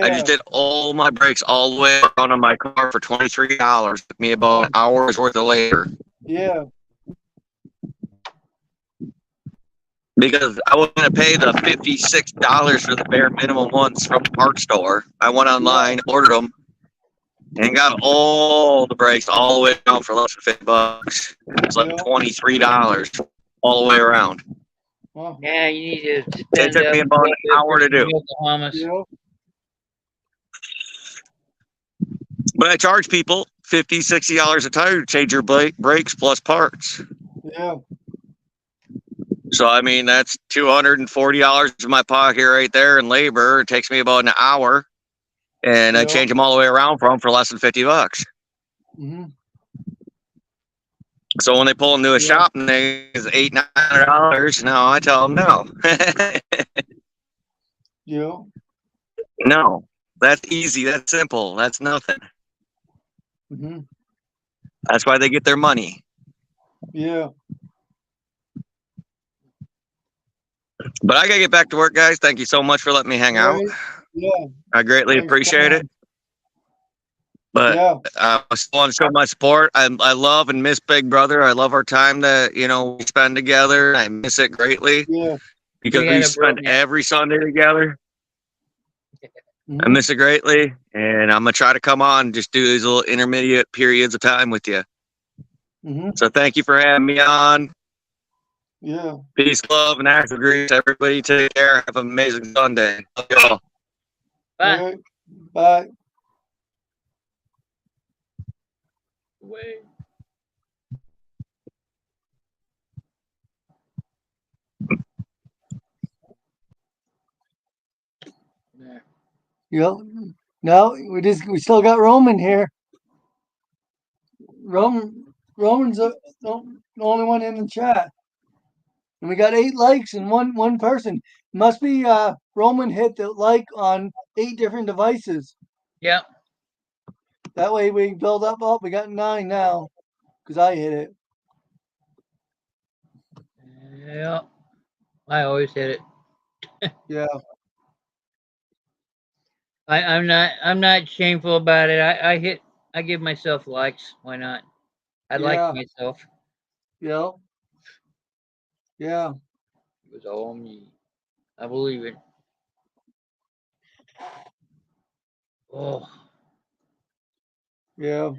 I just Yeah. did all my brakes all the way around on my car for $23. Took me about an hour's worth of labor. Yeah. Because I was going to pay the $56 for the bare minimum ones from the parts store. I went online, ordered them, and got all the brakes all the way down for less than $50. It's like $23 all the way around. Well, Yeah, you need to It spend took up me a about little an bit hour for to some do. Yokohamas. yeah. But I charge people $50, $60 a tire to change your brakes plus parts. Yeah. So, I mean, that's $240 in my pocket right there in labor. It takes me about an hour. And I change them all the way around for less than $50. Mm-hmm. So when they pull into a shop and they is $800-$900, no, I tell them no. Yeah. No, that's easy. That's simple. That's nothing. Mm-hmm. That's why they get their money. Yeah. But I gotta get back to work, guys. Thank you so much for letting me hang out. Yeah. I greatly appreciate it. But I still want to show my support. I love and miss Big Brother. I love our time that we spend together. I miss it greatly. Yeah. Because we spend every Sunday together. Mm-hmm. I miss it greatly, and I'm gonna try to come on and just do these little intermediate periods of time with you. Mm-hmm. So thank you for having me on. Yeah. Peace, love, and acts of grease. Everybody take care. Have an amazing Sunday. Love y'all. Bye. Right. Bye. Wait. There. Yep. No, we still got Roman here. Roman's the only one in the chat, and we got 8 likes and one person. Must be Roman hit the like on 8 different devices. Yep. That way we build up. Oh, we got 9 now because I hit it. Yep. I always hit it. Yeah. I'm not shameful about it. I give myself likes. Why not? I like myself. Yeah. Yeah. It was all me. I believe it. Oh. Yeah.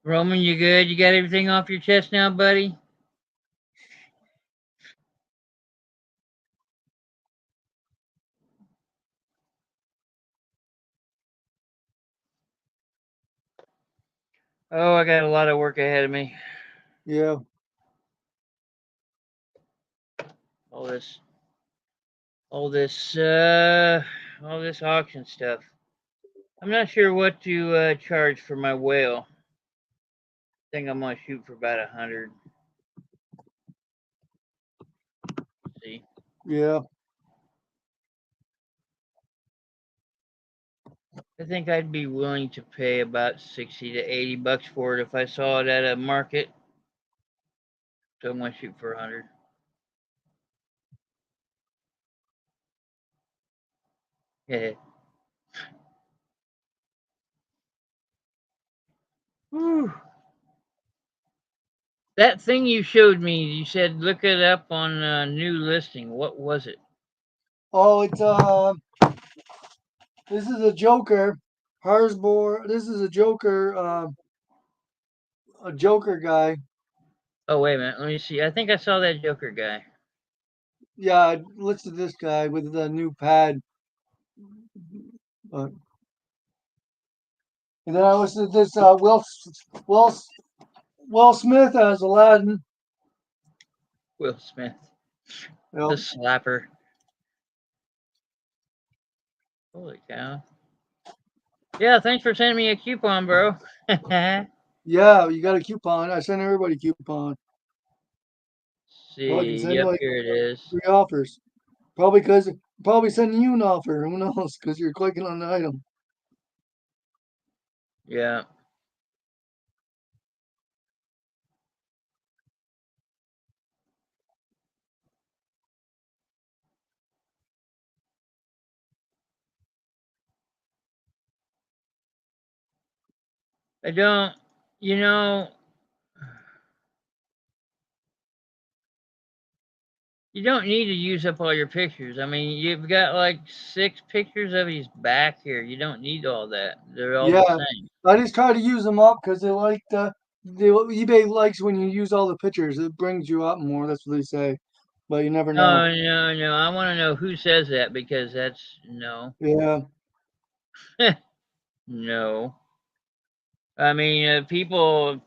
Roman, you good? You got everything off your chest now, buddy? Oh, I got a lot of work ahead of me. Yeah. All this auction stuff. I'm not sure what to charge for my whale. I think I'm gonna shoot for about 100. See. Yeah. I think I'd be willing to pay about 60 to 80 bucks for it if I saw it at a market. So I'm gonna shoot for 100. Yeah. Whew. That thing you showed me, you said look it up on a new listing. What was it? Oh, it's this is a Joker. Harsbor. This is a Joker. A Joker guy. Oh wait a minute. Let me see. I think I saw that Joker guy. Yeah, I listed this guy with the new pad. But, and then I listed this Will Will Smith as Aladdin. Will Smith, Yep. the slapper. Holy cow! Yeah, thanks for sending me a coupon, bro. Yeah, you got a coupon. I sent everybody a coupon. Well, I can See, send yep, like here it is. 3 offers. Probably sending you an offer. Who knows? Because you're clicking on the item. Yeah. I don't, you know, you don't need to use up all your pictures. I mean, you've got like 6 pictures of his back here. You don't need all that. They're all the Yeah, same. I just try to use them up because they like eBay likes when you use all the pictures. It brings you up more. That's what they say, but you never know. No, no, no. I want to know who says that because that's no. Yeah, No. I mean, people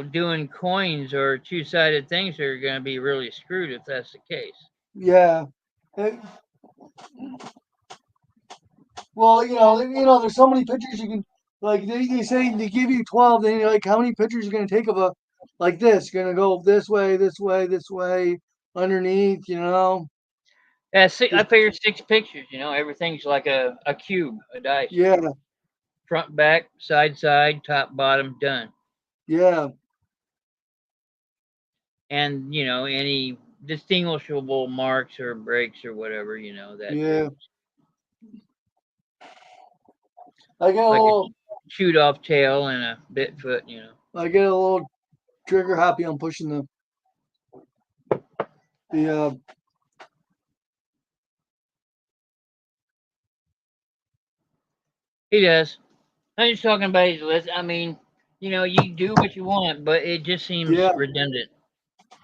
doing coins or two-sided things are going to be really screwed if that's the case. yeah. Eh, well, there's so many pictures you can like. They say they give you 12. Then you're like, how many pictures you're gonna take of a like this? You're gonna go this way, this way, this way, underneath. Yeah, I Just figured 6 pictures. Everything's like a cube, a dice. yeah, Front, back, side, top, bottom, done. yeah, And any distinguishable marks or breaks or whatever, that yeah. too. I get a Like a little, chewed off tail and a bit foot. I get a little trigger happy on pushing the. He does. I'm just talking about his list. I mean, you do what you want, but it just seems Yeah, redundant.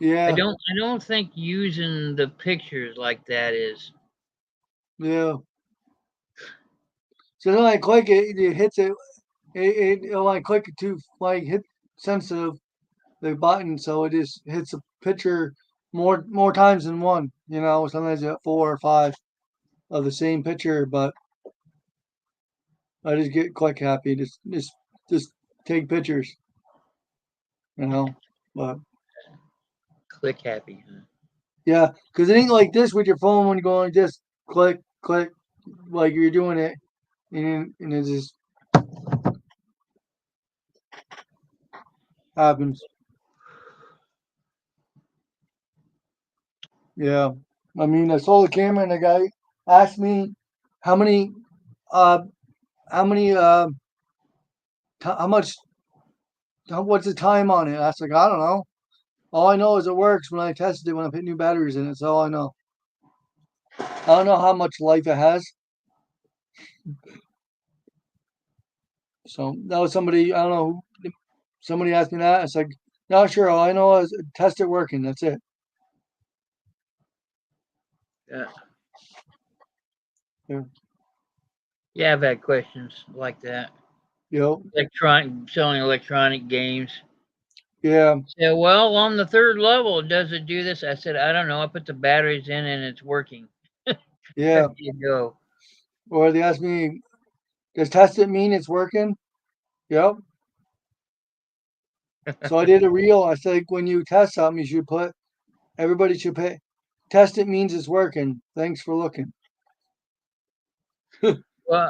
I yeah, don't think using the pictures like that is. yeah. So then I click it, it hits it. It'll I click it to like hit sensitive the button, so it just hits a picture more times than one. Sometimes you have 4 or 5 of the same picture, but I just get click happy. Just take pictures. You know, but Click happy, huh? yeah, because it ain't like this with your phone when you go on just click click like you're doing it, and it just happens. Yeah, I mean, I saw the camera and the guy asked me how many uh how many how much what's the time on it? I was like, I don't know. All I know is it works when I tested it when I put new batteries in it. That's all I know. I don't know how much life it has. So that was somebody, I don't know, somebody asked me that. It's like, not sure. All I know is test it working. That's it. Yeah. Yeah. Yeah, I've had questions like that. Yep. Selling electronic games. Yeah. Yeah, well, on the 3rd level, does it do this? I said, I don't know. I put the batteries in and it's working. Yeah. There you go. Or they asked me, does test it mean it's working? Yep. So I did a reel. I said, when you test something, everybody should put, test it means it's working. Thanks for looking. Well,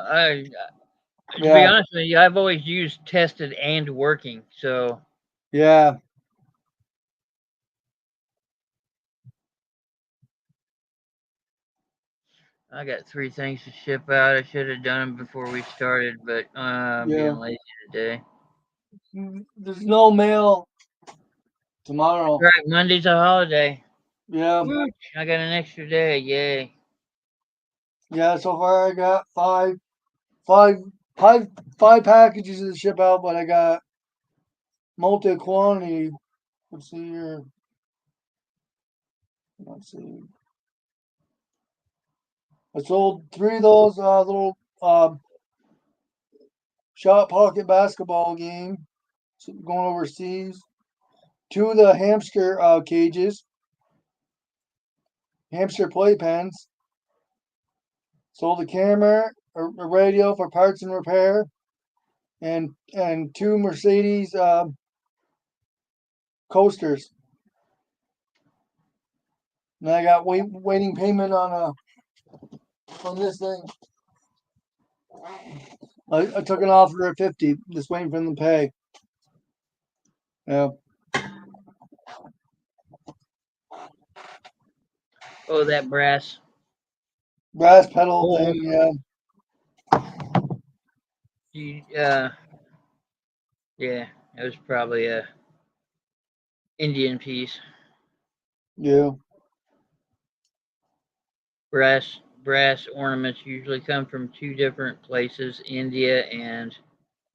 to be Yeah. honest with you, I've always used tested and working. So Yeah. I got 3 things to ship out. I should have done them before we started, but I'm being Yeah. lazy today. There's no mail tomorrow. Right, Monday's a holiday. Yeah. Woo, I got an extra day. Yay. Yeah. So far I got five, five, 5 packages to ship out, but I got multi quantity. Let's see here. Let's see. I sold 3 of those little shot pocket basketball game going overseas. 2 of the hamster cages, hamster playpens. Sold a camera, a radio for parts and repair, and 2 Mercedes coasters. And I got waiting payment on this thing. I took an offer at 50, just waiting for them to pay. Yeah. Oh, that brass Pedal bowl. thing, yeah. Yeah, it was probably a Indian piece. Yeah. Brass ornaments usually come from 2 different places, India and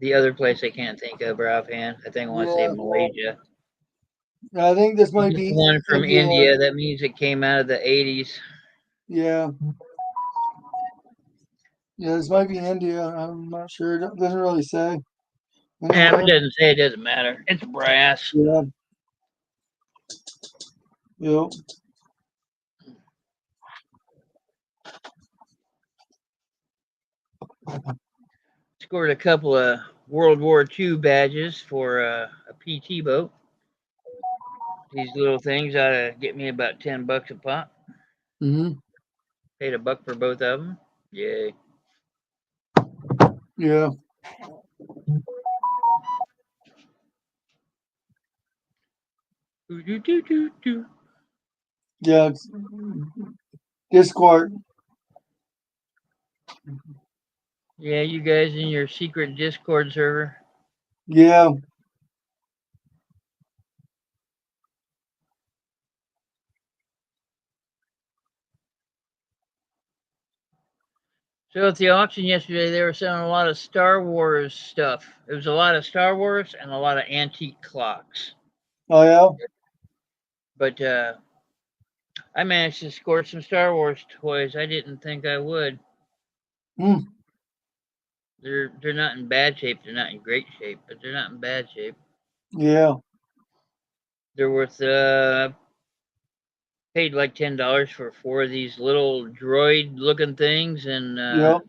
the other place I can't think of offhand. I think I want to say Malaysia. I think this might be one from India. India. That means it came out of the 80s. Yeah. Yeah, this might be India. I'm not sure. It doesn't really say. Yeah, if it doesn't say, it doesn't matter. It's brass. Yeah. Yep. Scored a couple of World War II badges for a PT boat. These little things ought to get me about $10 a pop. Mm-hmm. Paid $1 for both of them. Yay. Yeah. Yeah. It's Discord. Yeah, you guys in your secret Discord server. Yeah. So at the auction yesterday, they were selling a lot of Star Wars stuff. It was a lot of Star Wars and a lot of antique clocks. Oh yeah. But I managed to score some Star Wars toys. I didn't think I would. Mm. They're not in bad shape. They're not in great shape, but they're not in bad shape. Yeah. They're worth paid like $10 for 4 of these little droid looking things, and Yep.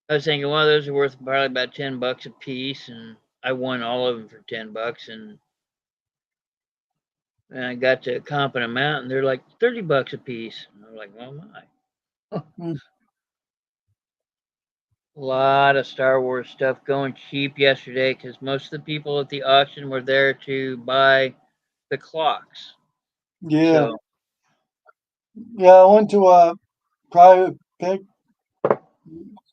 I was thinking one of those are worth probably about $10 a piece, and I won all of them for $10, and I got to comping them out, and they're like $30 a piece. And I'm like, oh my. Mm. A lot of Star Wars stuff going cheap yesterday because most of the people at the auction were there to buy the clocks. Yeah. So, yeah, I went to a private pick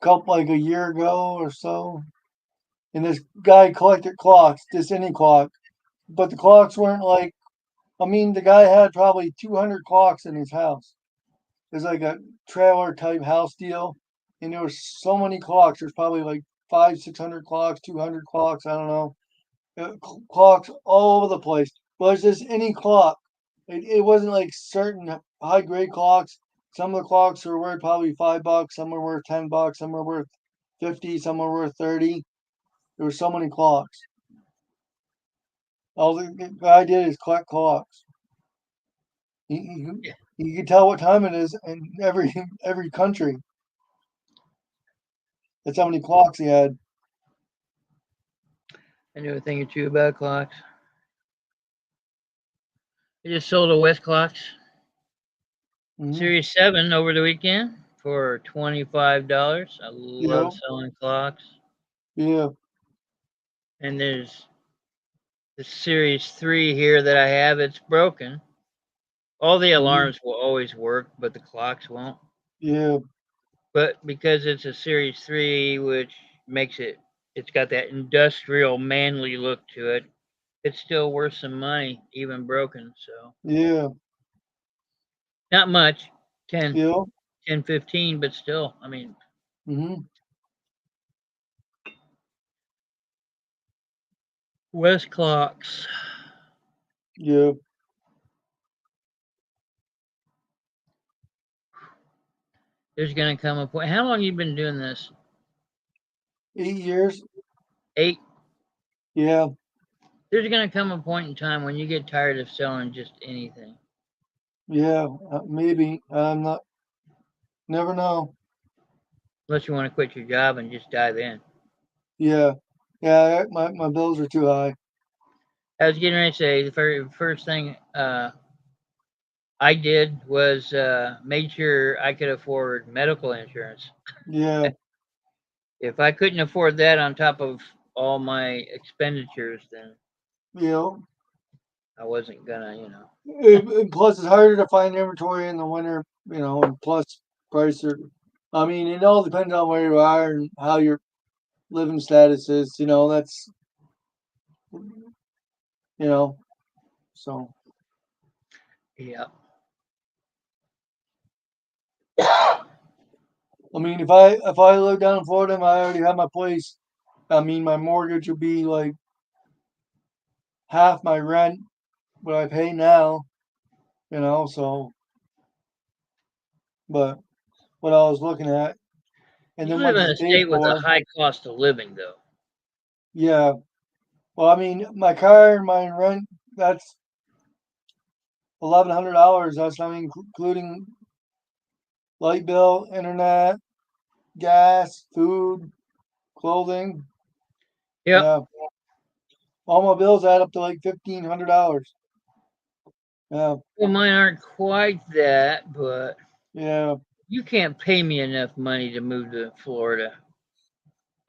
couple like a year ago or so, and this guy collected clocks, just any clock, but the clocks weren't like. I mean, the guy had probably 200 clocks in his house. It was like a trailer type house deal, and there were so many clocks. There's probably like 500, 600 clocks, 200 clocks. I don't know. Clocks all over the place. But it's just any clock. It wasn't like certain high grade clocks. Some of the clocks were worth probably $5. Some were worth $10. Some were worth 50. Some were worth 30. There were so many clocks. All the guy did is collect clocks. You can tell what time it is in every country. That's how many clocks he had. I knew a thing or two about clocks. I just sold a West Clocks Series 7 over the weekend for $25. I love selling clocks. Yeah. And there's the Series 3 here that I have. It's broken. All the alarms will always work, but the clocks won't. Yeah. But because it's a Series 3, which makes it's got that industrial, manly look to it, it's still worth some money, even broken. So Yeah. not much, 10, Yeah. 10, 15, but still, I mean. West Clocks. Yeah. There's gonna come a point. How long you been doing this? 8 years. 8. Yeah. There's gonna come a point in time when you get tired of selling just anything. Yeah. Maybe. I'm not. Never know. Unless you want to quit your job and just dive in. Yeah. Yeah. My bills are too high. I was getting ready to say the first thing I did was made sure I could afford medical insurance. Yeah. If I couldn't afford that on top of all my expenditures, then Yeah. I wasn't gonna, And plus, it's harder to find inventory in the winter. And plus price are. I mean, it all depends on where you are and how your living status is. That's. So. Yeah. I mean, if I live down in Florida and I already have my place, I mean, my mortgage would be like half my rent, what I pay now. So, but what I was looking at, and You then live once in it's a paid state with a for, high cost of living, though. yeah. Well, I mean, my car and my rent, that's $1,100. That's not including light bill, internet, gas, food, clothing. Yep. Yeah, all my bills add up to like $1,500. Yeah, Well, mine aren't quite that, but yeah, you can't pay me enough money to move to Florida.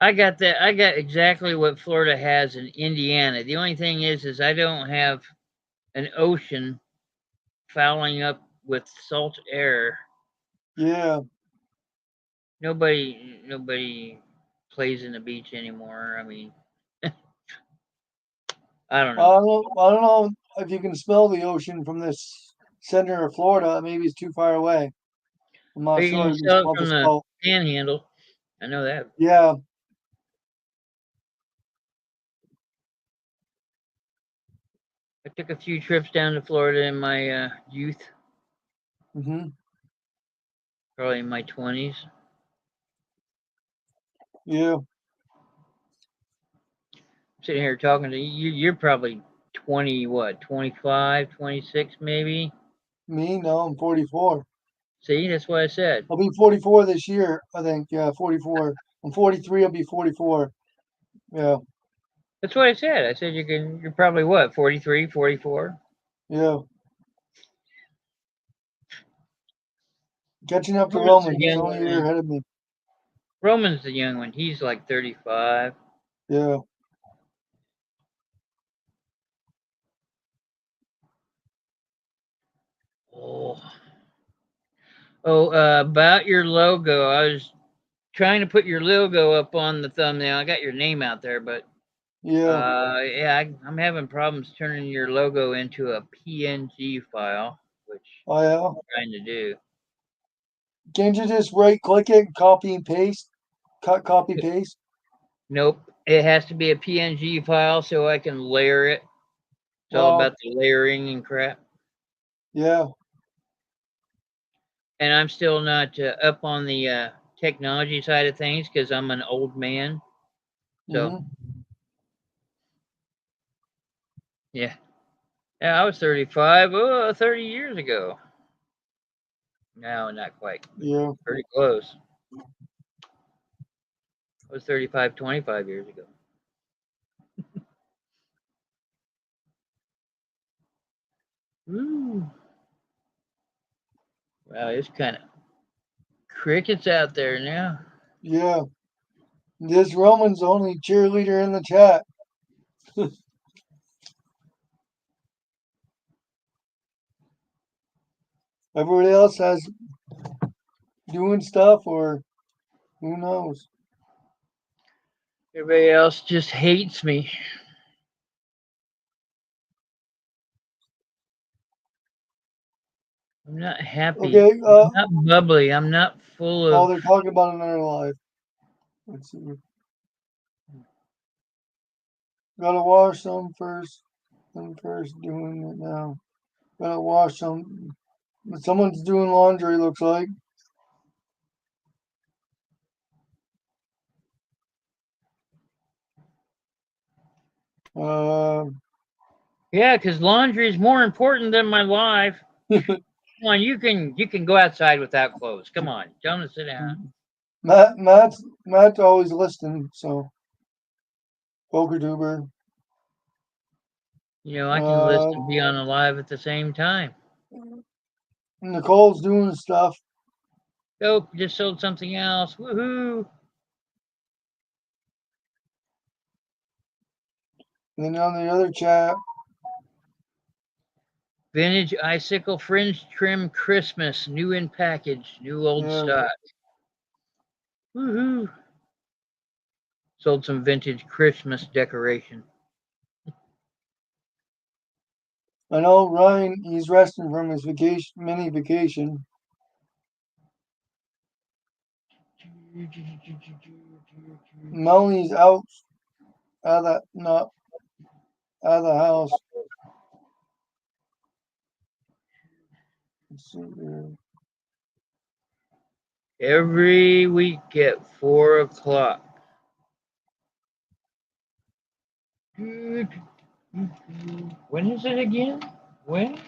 I got that. I got exactly what Florida has in Indiana. The only thing is I don't have an ocean fouling up with salt air. yeah. Nobody plays in the beach anymore. I mean, I don't know. I don't know if you can smell the ocean from this center of Florida. Maybe it's too far away. I'm Or not you sure. can You can sell it smell the from the salt. Panhandle. I know that. Yeah, I took a few trips down to Florida in my youth, hmm probably in my 20s. yeah. Sitting here talking to you. You're probably 20, what, 25, 26 maybe? Me? No, I'm 44. See, that's what I said. I'll be 44 this year, I think. Yeah, 44. I'm 43. I'll be 44. Yeah, That's what I said. I said you're probably what, 43, 44? yeah. Catching up to Roman's the Roman. He's young only a one, year man. ahead of me. Roman's the young one. He's like 35. Yeah. Oh. Oh, about your logo. I was trying to put your logo up on the thumbnail. I got your name out there, but Yeah. yeah, I'm having problems turning your logo into a PNG file, which Oh, yeah. I'm trying to do. Can't you just right click it, copy and paste? Copy, paste? Nope. It has to be a PNG file so I can layer it. It's all Well, about the layering and crap. yeah. And I'm still not up on the technology side of things because I'm an old man. So, hmm yeah. Yeah, I was 35, 30 years ago. No, not quite. Yeah. Pretty close. I was 35, 25 years ago. Ooh. Wow, it's kind of crickets out there now. Yeah. This Roman's the only cheerleader in the chat. Everybody else has doing stuff, or who knows? Everybody else just hates me. I'm not happy. Okay. I'm not bubbly. I'm not full Oh, of. they're talking about another live. Let's see. Gotta wash them first. I'm first doing it now. Gotta wash them. Someone's doing laundry, looks like. Yeah, because laundry is more important than my life. Come on, you can go outside without clothes. Come on, tell him to sit down. Matt's always listening. So poker tuber. You know, I can listen and be on the live at the same time. Nicole's doing stuff. Nope, just sold something else. Woohoo! And then on the other chat, Vintage icicle fringe trim Christmas, new in package, new old stock. Woohoo! Sold some vintage Christmas decoration. I know Ryan, he's resting from his mini vacation. Melanie's out of the house. Let's see here. Every week at 4 o'clock. When is it again? When?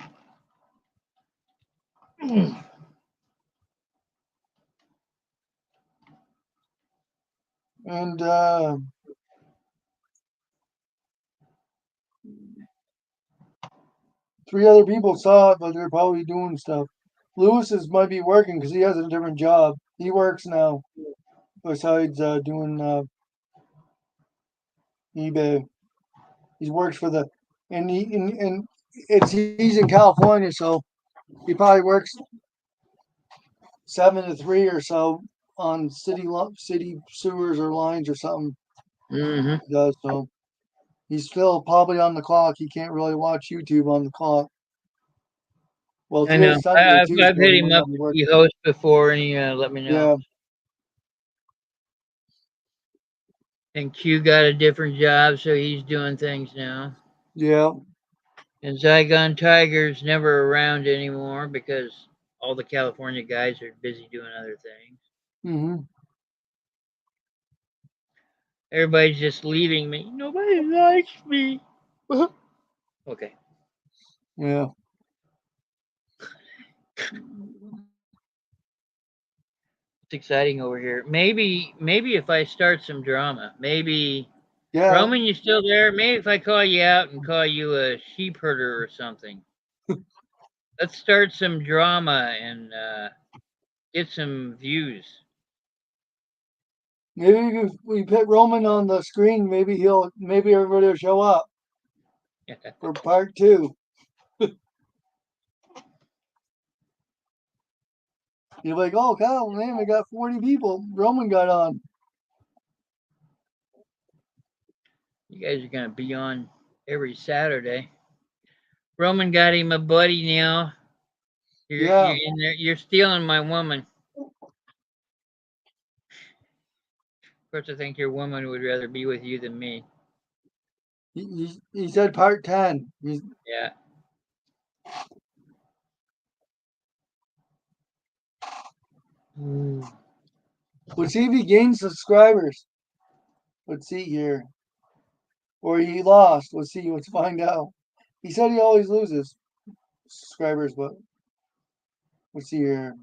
And 3 other people saw it, but they're probably doing stuff. Lewis's might be working because he has a different job. He works now, besides doing eBay. He works for and he's in California, so he probably works 7 to 3 or so on city sewers or lines or something. Mm-hmm. He does, so he's still probably on the clock. He can't really watch YouTube on the clock. Well, I know. today's Sunday too. I've So hit he him might up. not be He working. hosts before, and he let me know. Yeah. And Q got a different job, so he's doing things now. Yeah. And Zygon Tiger's never around anymore because all the California guys are busy doing other things. Mm-hmm. Everybody's just leaving me. Nobody likes me. Okay. Yeah. It's exciting over here. Maybe if I start some drama, maybe Yeah. Roman, you still there? Maybe if I call you out and call you a sheep herder or something. Let's start some drama and get some views. Maybe if we put Roman on the screen, maybe everybody will show up for part 2. You're like, oh, Kyle, man, we got 40 people. Roman got on. You guys are gonna be on every Saturday. Roman got him a buddy now. You're in there. You're stealing my woman. Of course, I think your woman would rather be with you than me. He said part 10. Yeah. Let's see if he gained subscribers. Let's see here. Or he lost. Let's see. Let's find out. He said he always loses subscribers, but let's see here.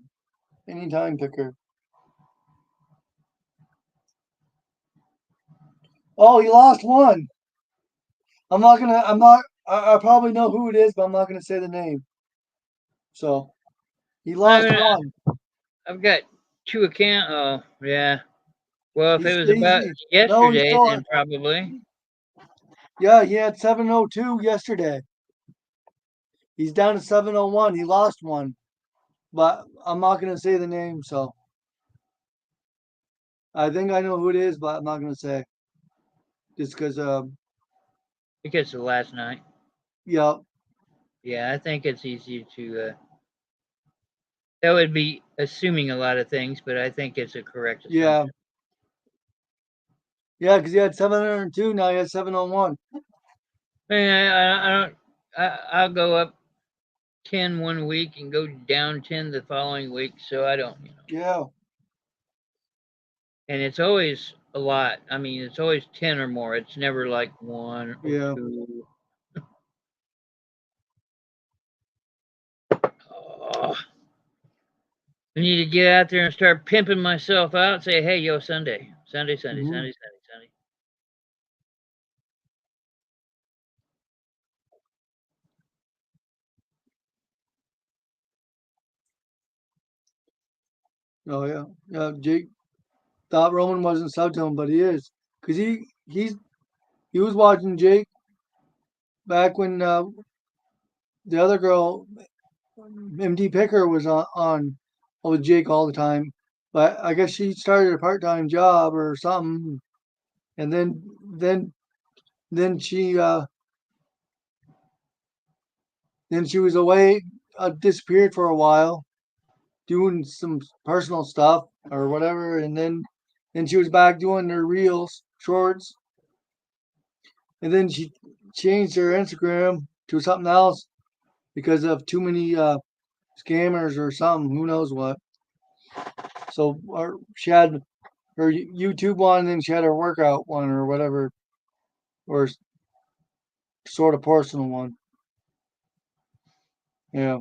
Anytime picker. Oh, he lost one. I probably know who it is, but I'm not gonna say the name. So he lost one. I've got 2 accounts. Oh, yeah. Well, if it was about yesterday, then probably. Yeah, he had 702 yesterday. He's down to 701. He lost one, but I'm not gonna say the name. So I think I know who it is, but I'm not gonna say. Just because. Because of last night. Yeah. Yeah, I think it's easy to. That would be assuming a lot of things, but I think it's a correct assumption. Yeah. Yeah, because he had 702. Now he has 701. I'll go up 10 one week and go down 10 the following week, so I don't. Yeah. And it's always a lot. I mean, it's always 10 or more. It's never like 1 or 2. Oh, I need to get out there and start pimping myself out and say, hey, yo, Sunday. Sunday, Sunday, Mhm. Sunday, Sunday, Sunday. Oh yeah, yeah. Jake thought Roman wasn't sub to him, but he is, cause he was watching Jake back when the other girl, MD Picker, was on with Jake all the time. But I guess she started a part-time job or something, and then she was away, disappeared for a while, doing some personal stuff or whatever, and then she was back doing her reels, shorts, and then she changed her Instagram to something else because of too many scammers or something. Who knows what? So she had her YouTube one, and then she had her workout one or whatever, or sort of personal one. Yeah.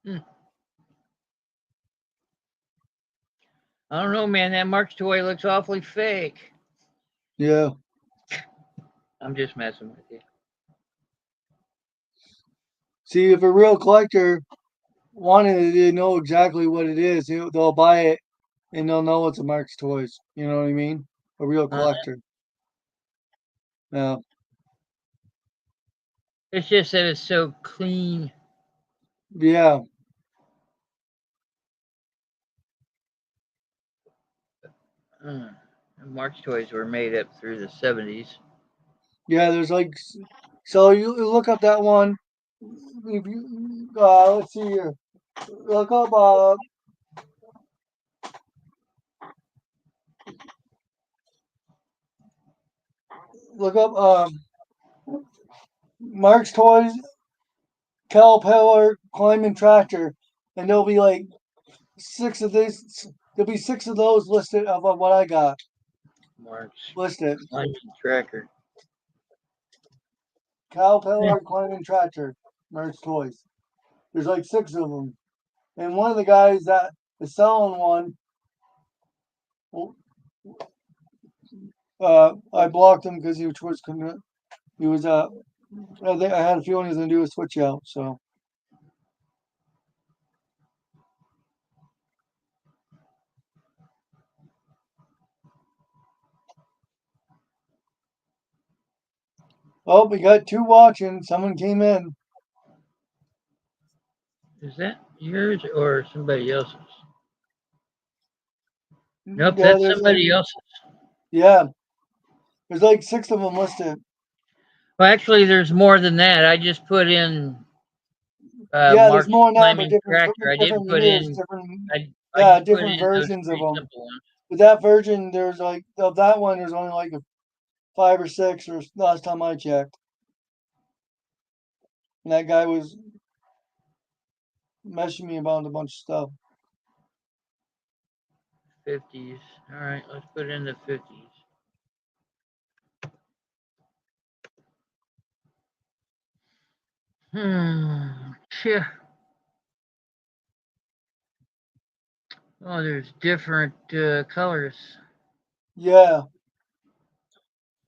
Hmm. I don't know, man. That Mark's toy looks awfully fake. Yeah. I'm just messing with you. See, if a real collector wanted it, they know exactly what it is. They'll buy it and they'll know it's a Mark's Toys. You know what I mean? A real collector. Yeah. It's just that it's so clean. Yeah. Mark's toys were made up through the 70s. Yeah, there's like, so you look up that one. If you, let's see here. Look up, look up, Mark's Toys, Caterpillar climbing tractor, and there'll be like six of these. There'll be six of those listed of what I got Mark's listed. climbing tracker. Caterpillar climbing tractor, Mark's Toys. There's like six of them, and one of the guys that is selling one, I blocked him because he was he was I had a feeling he was gonna do a switch out. So oh, we got two watching. Someone came in. Is that yours or somebody else's? Nope, Yeah, that's somebody else's. yeah, there's like six of them listed. Well, actually, there's more than that. I just put in Yeah, there's Mark's more now, but climbing tractor. I didn't different put years, in. different I just put different in those versions of 3 them. simple ones. But that version, there's like of that one, there's only like a 5 or 6, or last time I checked. And that guy was messaging me about a bunch of stuff. 50s. All right, let's put in the 50s. Yeah. Oh, there's different colors. Yeah.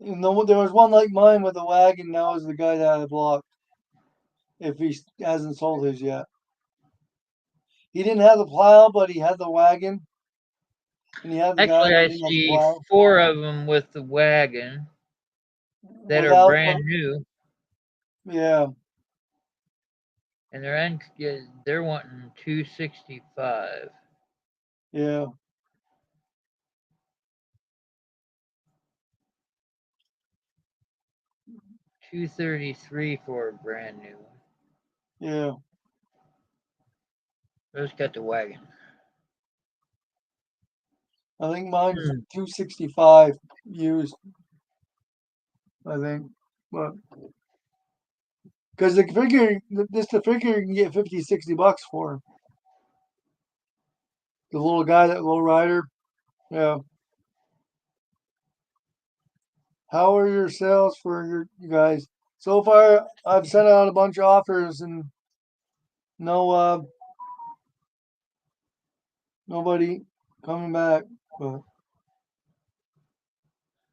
And there was one like mine with a wagon. That was the guy that I blocked. If he hasn't sold his yet, he didn't have the plow, but he had the wagon, and he had the guy Actually, that I didn't have the see plow 4 of them with the wagon that are without. brand new, Yeah, and they're wanting 265, yeah, 233 for a brand new one. yeah. Those got the wagon. I think mine's 265 used. I think, but Because the figure, the figure you can get 50, $60 for. The little guy, that little rider. Yeah. How are your sales for you guys? So far, I've sent out a bunch of offers and no, nobody coming back. But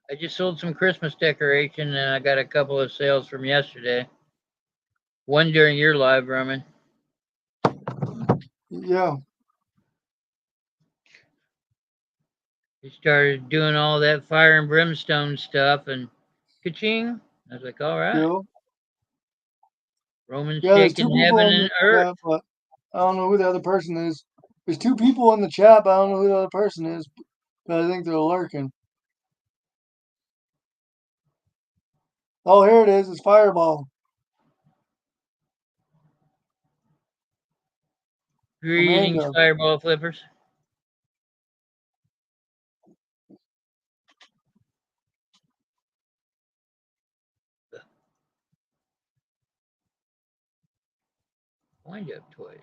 I just sold some Christmas decoration and I got a couple of sales from yesterday. One during your live, Roman. yeah. He started doing all that fire and brimstone stuff and ka-ching. I was like, all right. Yeah. Roman's Yeah, there's two shaking people heaven in the and earth. chat, but I don't know who the other person is. There's two people in the chat, but I don't know who the other person is. But I think they're lurking. Oh, here it is. It's Fireball. Greetings, Amanda. fireball flippers. Wind up toys.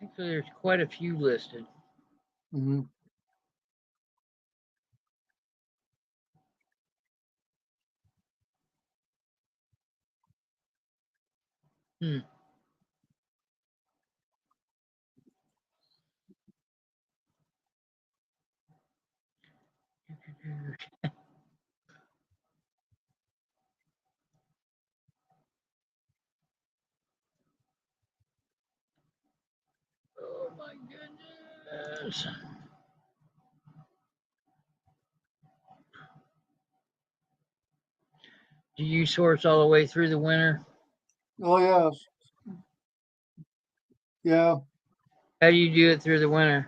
Actually, there's quite a few listed. Mm-hmm. Hmm. Oh my goodness. Do you source all the way through the winter? Oh, yeah. Yeah. How do you do it through the winter?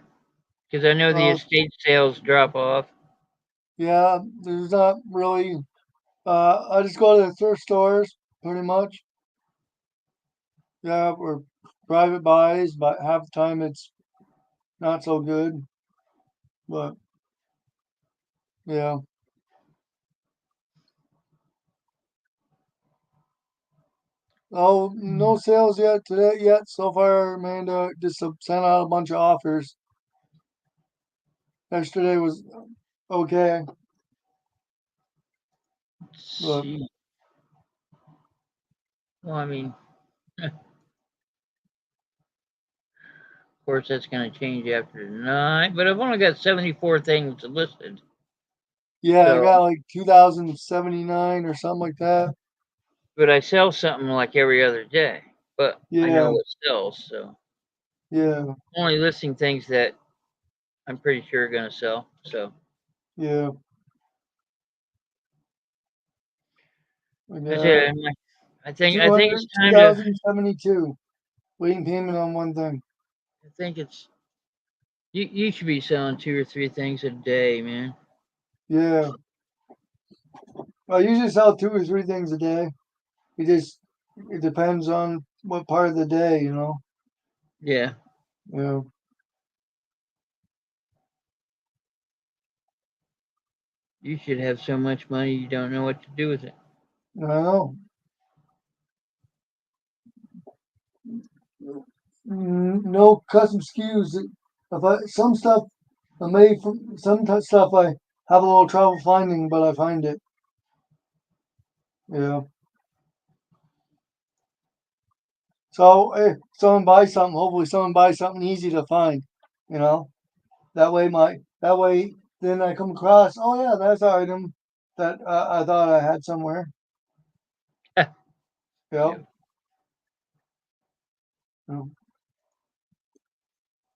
Because I know the estate sales drop off. Yeah, there's not really. I just go to the thrift stores pretty much. Yeah, or private buys, but half the time it's not so good. But yeah. Oh, no sales yet today yet. So far, Amanda just sent out a bunch of offers. Yesterday was okay, Let's but see. Well, I mean, of course, that's going to change after tonight, but I've only got 74 things listed. yeah, I So, got like 2,079 or something like that. but I sell something like every other day, but I know Yeah, what sells. So, yeah, I'm only listing things that I'm pretty sure are going to sell. So, yeah. I that's got it. I think it's time to. 2,072. Waiting payment on one thing. I think it's you should be selling 2 or 3 things a day, man. Yeah. I usually sell 2 or 3 things a day. It depends on what part of the day, you know. Yeah. Yeah. You should have so much money you don't know what to do with it. I know. No custom SKUs. Some stuff I made from stuff I have a little trouble finding, but I find it. Yeah. So if someone buys something, hopefully someone buys something easy to find. You know, that way then I come across. Oh yeah, that's an item that I thought I had somewhere. Yeah. Yeah. Yeah.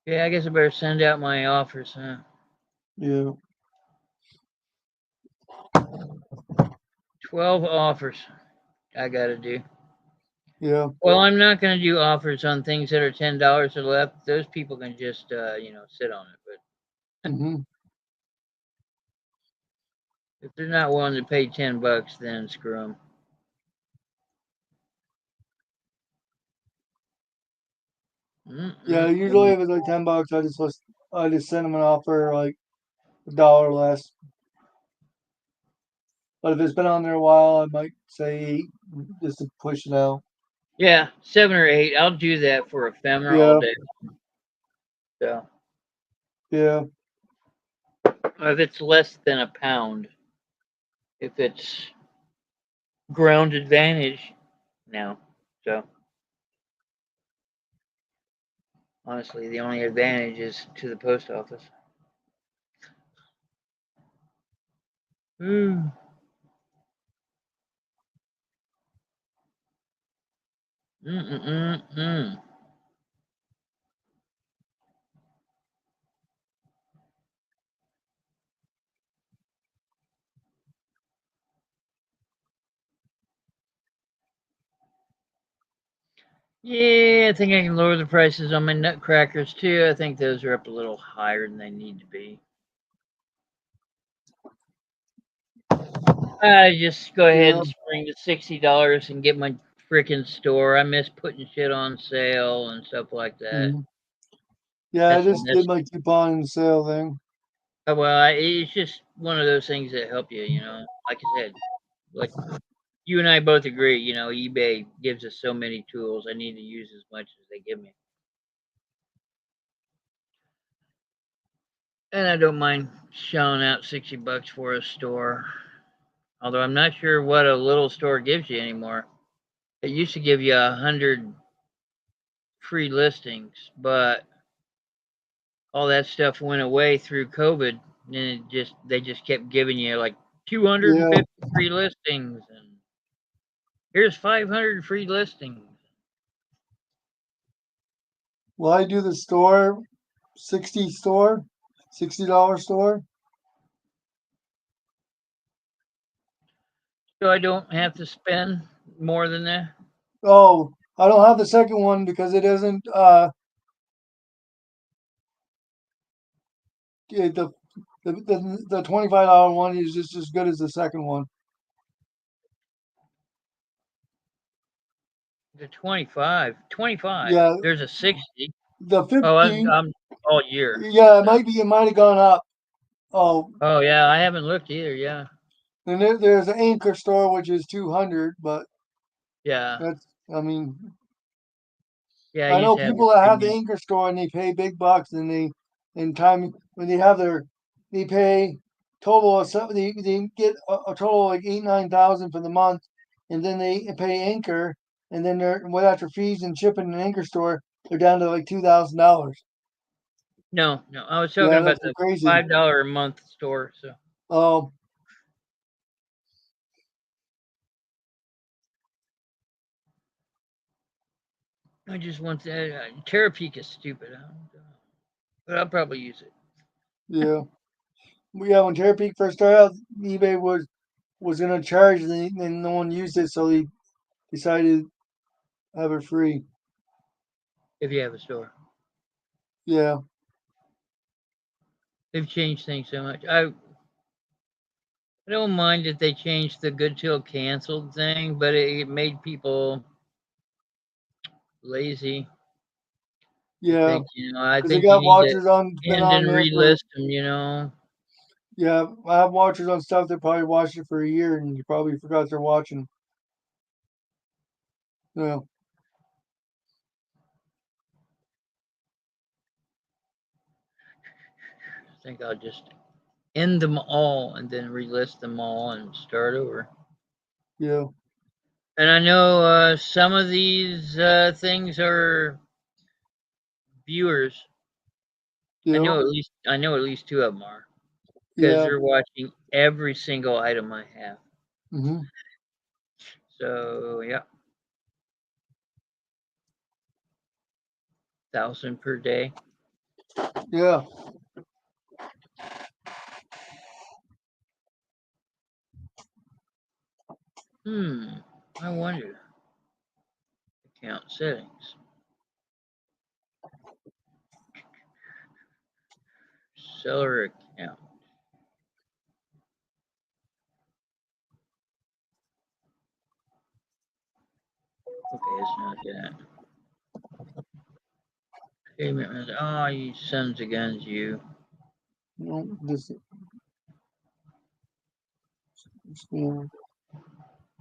Yeah, I guess I better send out my offers, huh? Yeah. 12 offers I gotta do. Yeah. Well, I'm not gonna do offers on things that are $10 or less. Those people can just sit on it. But Mm-hmm. if they're not willing to pay $10, then screw them. Yeah. Usually if it's like $10, I just send them an offer like $1 less. But if it's been on there a while, I might say 8 just to push it out. Yeah, 7 or 8. I'll do that for ephemera all Yeah, day. So yeah, if it's less than a pound, if it's ground advantage, no. So honestly, the only advantage is to the post office. Mm. Mm-mm-mm-mm. Yeah, I think I can lower the prices on my nutcrackers too. I think those are up a little higher than they need to be. I just go ahead yeah. and spring to $60 and get my freaking store. I miss putting shit on sale and stuff like that. Mm-hmm. Yeah, I That's just did my coupon sale thing. it's just one of those things that help you. Like I said, like you and I both agree. eBay gives us so many tools. I need to use as much as they give me. And I don't mind shelling out $60 for a store. Although I'm not sure what a little store gives you anymore. It used to give you 100 free listings, but all that stuff went away through COVID, and they just kept giving you like Yeah. 250 free listings, and here's 500 free listings. Well, I do the store, $60 store. So I don't have to spend more than that. Oh, I don't have the second one because it isn't. The the $25 one is just as good as the second one. The 25, 25. Yeah, There's a 60. the Oh, 50. I'm all year. Yeah, it So. might be. It might have gone up. Oh, Oh yeah, I haven't looked either. Yeah, and there's an anchor store which is 200, but yeah, that's. I mean, yeah. I I used know to have the people that have the premium. anchor store and they pay big bucks, and in time when they have they pay total of they get a total of like 8-9 thousand for the month, and then they pay anchor, and then they're what after fees and shipping an anchor store, they're down to like $2,000. No, no. I was talking Yeah, about that's the crazy. $5 a month store. So Oh, I just want that. Terapeak is stupid, but I'll probably use it. yeah. Yeah, when Terapeak first started out, eBay was gonna charge, and no one used it, so they decided to have it free. If you have a store, Yeah, they've changed things so much. I don't mind that they changed the good till canceled thing, but it made people lazy. yeah, I because they think you got need to watchers on been end on and there for. relist them. Yeah, I have watchers on stuff that probably watched it for a year, and you probably forgot they're watching. Yeah, I think I'll just end them all and then relist them all and start over. yeah, And I know some of these things are viewers. yeah, I know at least two of them are because yeah. they're watching every single item I have. Hmm. So yeah, 1,000 per day. Yeah. I wonder. Account settings. Seller account. Okay, it's not that. Payment. Oh, you sons of guns, you. No, this. Yeah.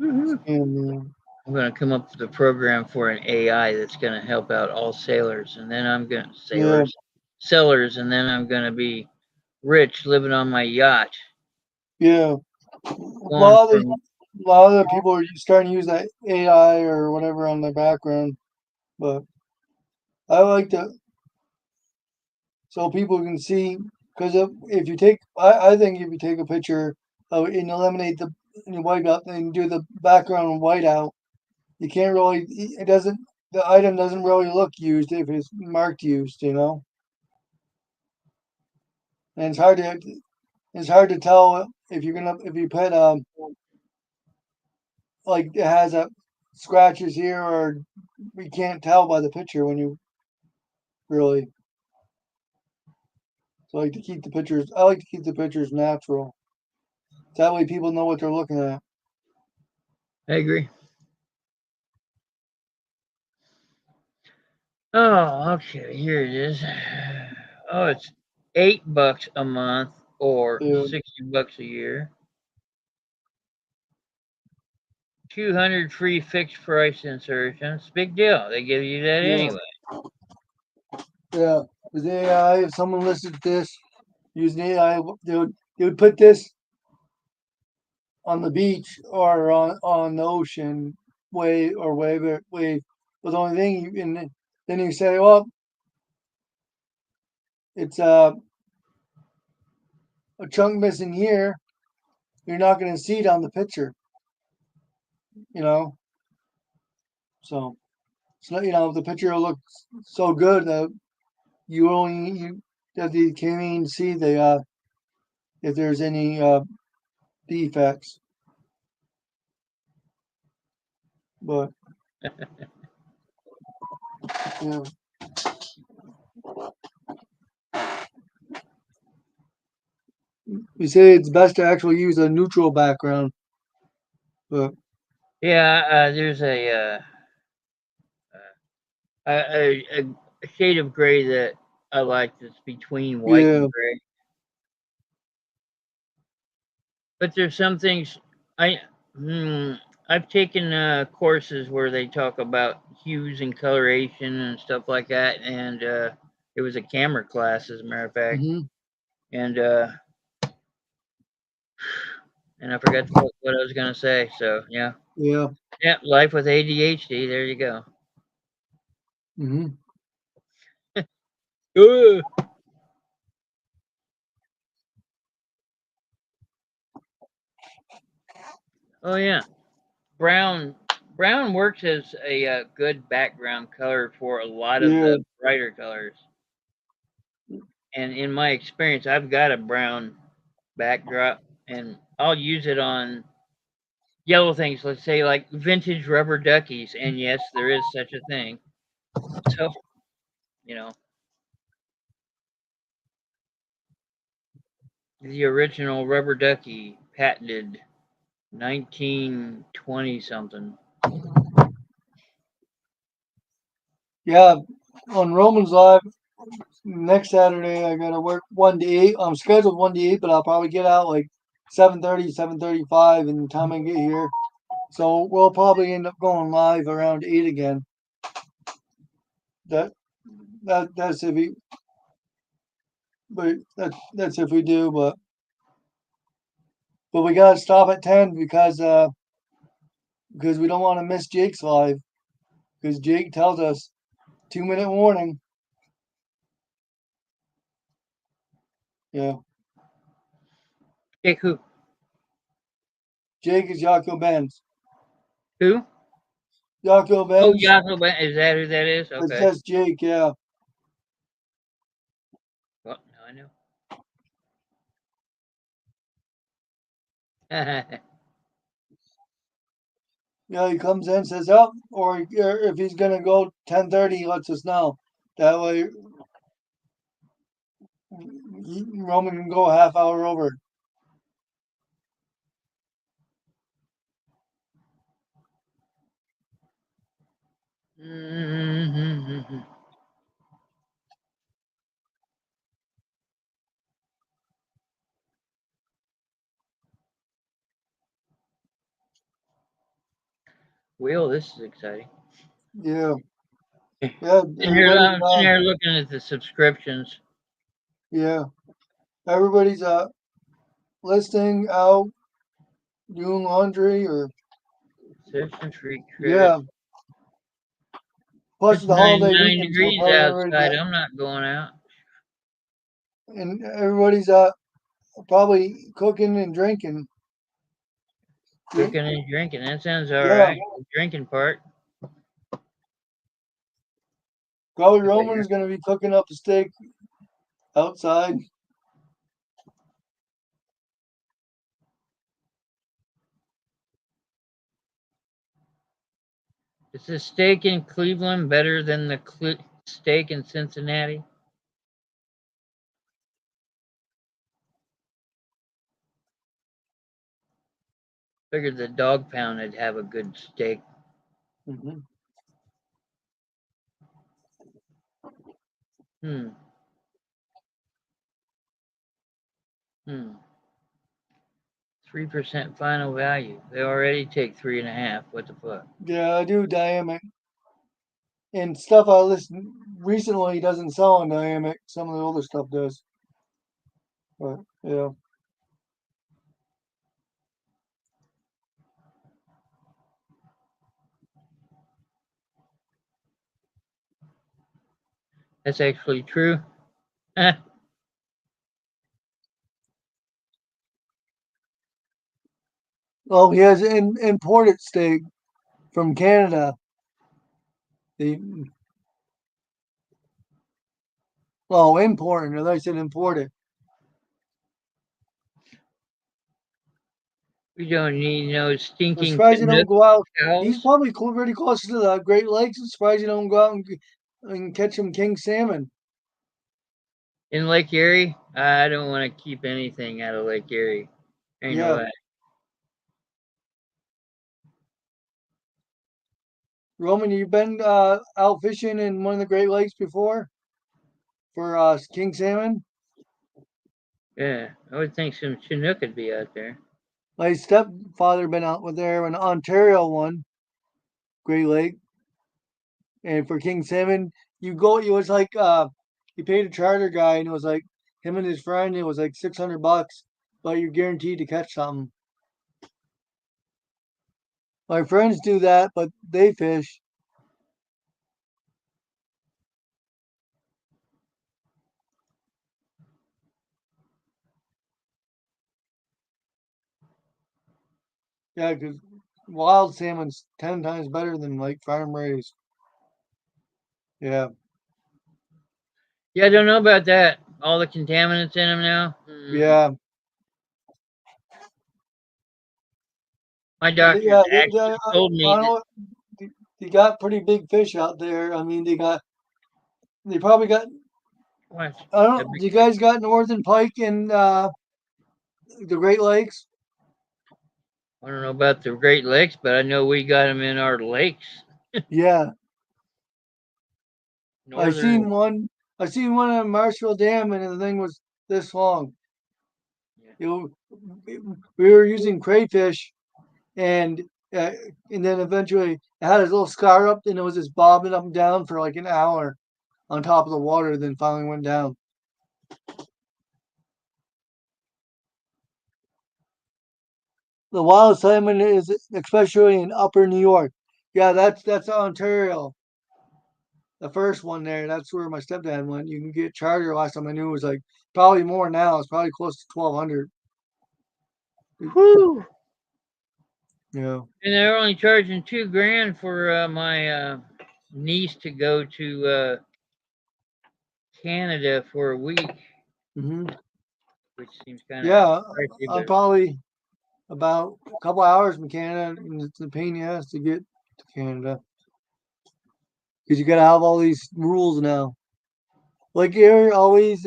Woohoo. Yeah. I'm going to come up with a program for an AI that's going to help out all sailors, and then I'm going to sellers, and then I'm going to be rich living on my yacht. Yeah. A lot of people are starting to use that AI or whatever on the background, but I like to so people can see because if you take I think if you take a picture of and eliminate the and you wipe out and do the background white out, you can't really it doesn't the item doesn't really look used if it's marked used, you know. And it's hard to tell if you're gonna if you put like it has a scratches here or we can't tell by the picture when you really so I like to keep the pictures I like to keep the pictures natural. That way people know what they're looking at. I agree. Oh, okay. Here it is. Oh, it's $8 a month or Yeah. $60 a year. 200 free fixed price insertions. Big deal. They give you that Yeah. anyway. Yeah. With AI, if someone listed this using AI, they would put this on the beach or on the ocean wave or wave. But the only thing you and then you say, well, it's a chunk missing here. You're not going to see it on the picture, you know. So it's not, you know, the picture will look so good that you that you can't even see the if there's any defects. But yeah, we say it's best to actually use a neutral background. But Yeah, there's a shade of gray that I like that's between white yeah, and gray. But there's some things I hmm, I've taken courses where they talk about hues and coloration and stuff like that, and it was a camera class, as a matter of fact, hmm and I forgot what I was gonna say. So yeah, yeah, yeah, life with ADHD. There you go. hmm Ugh. Oh yeah, brown. Brown works as a good background color for a lot of yeah, the brighter colors. And in my experience, I've got a brown backdrop, and I'll use it on yellow things. Let's say like vintage rubber duckies, and yes, there is such a thing. So you know, the original rubber ducky, patented 1920 something. yeah. On Romans Live next Saturday, I gotta work 1 to 8. I'm scheduled 1 to 8, but I'll probably get out like 7:30, 7:35 in the time I get here. So we'll probably end up going live around 8 again. That that's if we but that's if we do, but we gotta stop at 10 because we don't want to miss Jake's live because Jake tells us 2 minute warning. Yeah, Jake who? Jake is Yaco Benz. Who? Yaco Oh, Benz. Yahoo! Is that who that is? It's Okay. just Jake. Yeah, Well, now I know. yeah. He comes in, says, "Oh," or if he's gonna go 10:30, he lets us know. That way, Roman can go a half hour over. Mhm. Wheel, this is exciting. Yeah. And Yeah. I'm sitting here looking at the subscriptions. Yeah. Everybody's listing out doing laundry or Session free credit. yeah. Plus It's the holiday 99 weekend, so degrees probably outside. I'm not going out. and everybody's probably cooking and drinking. Cooking and drinking. That sounds all Yeah. right. The drinking part. Probably Roman's gonna be cooking up a steak outside. Is the steak in Cleveland better than the steak in Cincinnati? Figured the dog pound would have a good steak. Mm-hmm. Hmm. Hmm. 3% final value. They already take 3.5. What the fuck? Yeah, I do dynamic. And stuff I listened recently doesn't sell on dynamic. Some of the older stuff does. But yeah. That's actually true. Oh, he has imported steak from Canada. The imported. I thought you said imported. We don't need no I'm stinking surprised you don't Canuck go out. He's cows. probably pretty close to the Great Lakes. I'm surprised you don't go out and catch some king salmon. In Lake Erie, I don't want to keep anything out of Lake Erie. Ain't no way. Roman, you've been out fishing in one of the Great Lakes before for king salmon? Yeah, I would think some Chinook would be out there. My stepfather been out with there in Ontario one Great Lake, and for king salmon, you go. It was like he paid a charter guy, and it was like him and his friend. It was like $600, but you're guaranteed to catch something. My friends do that, but they fish. Yeah, because wild salmon's 10 times better than like farm raised. Yeah. Yeah, I don't know about that. All the contaminants in them now. Yeah. My doctor Yeah. actually told me I that. know they got pretty big fish out there. I mean, they probably got. What? I don't know. Do you guys got northern pike in the Great Lakes? I don't know about the Great Lakes, but I know we got them in our lakes. Yeah. I Northern. seen one. I seen one at Marshall Dam, and the thing was this long. Yeah. We were using crayfish, and uh, and then eventually it had this little scar up, and it was just bobbing up and down for like an hour on top of the water. Then finally went down. The wild salmon is especially in Upper New York. Yeah, that's Ontario. The first one there, that's where my stepdad went. You can get charter. Last time I knew it was like probably more now. It's probably close to 1,200. Whew. Yeah. And they're only charging $2,000 for my niece to go to Canada for a week, Hmm. which seems kind of Yeah, pricey. I'm But probably about a couple hours from Canada, and it's a pain in the ass to get to Canada because you got to have all these rules now. Lake Erie always,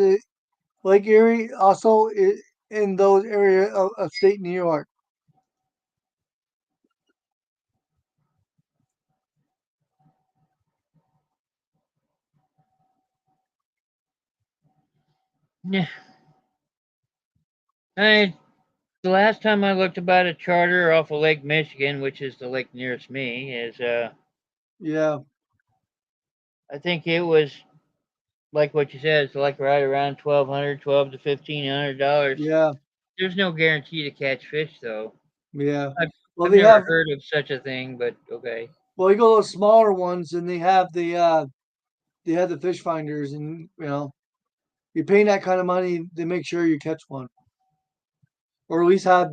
Lake Erie also in those areas of upstate New York. yeah, I The last time I looked about a charter off of Lake Michigan, which is the lake nearest me, is Yeah. I think it was like what you said. It's like right around $1,200 to $1,500. Yeah. There's no guarantee to catch fish, though. Yeah. I've, Well, I've they never have. heard of such a thing, but okay. Well, you go those smaller ones, and they have the fish finders, and you're paying that kind of money, they make sure you catch one, or at least have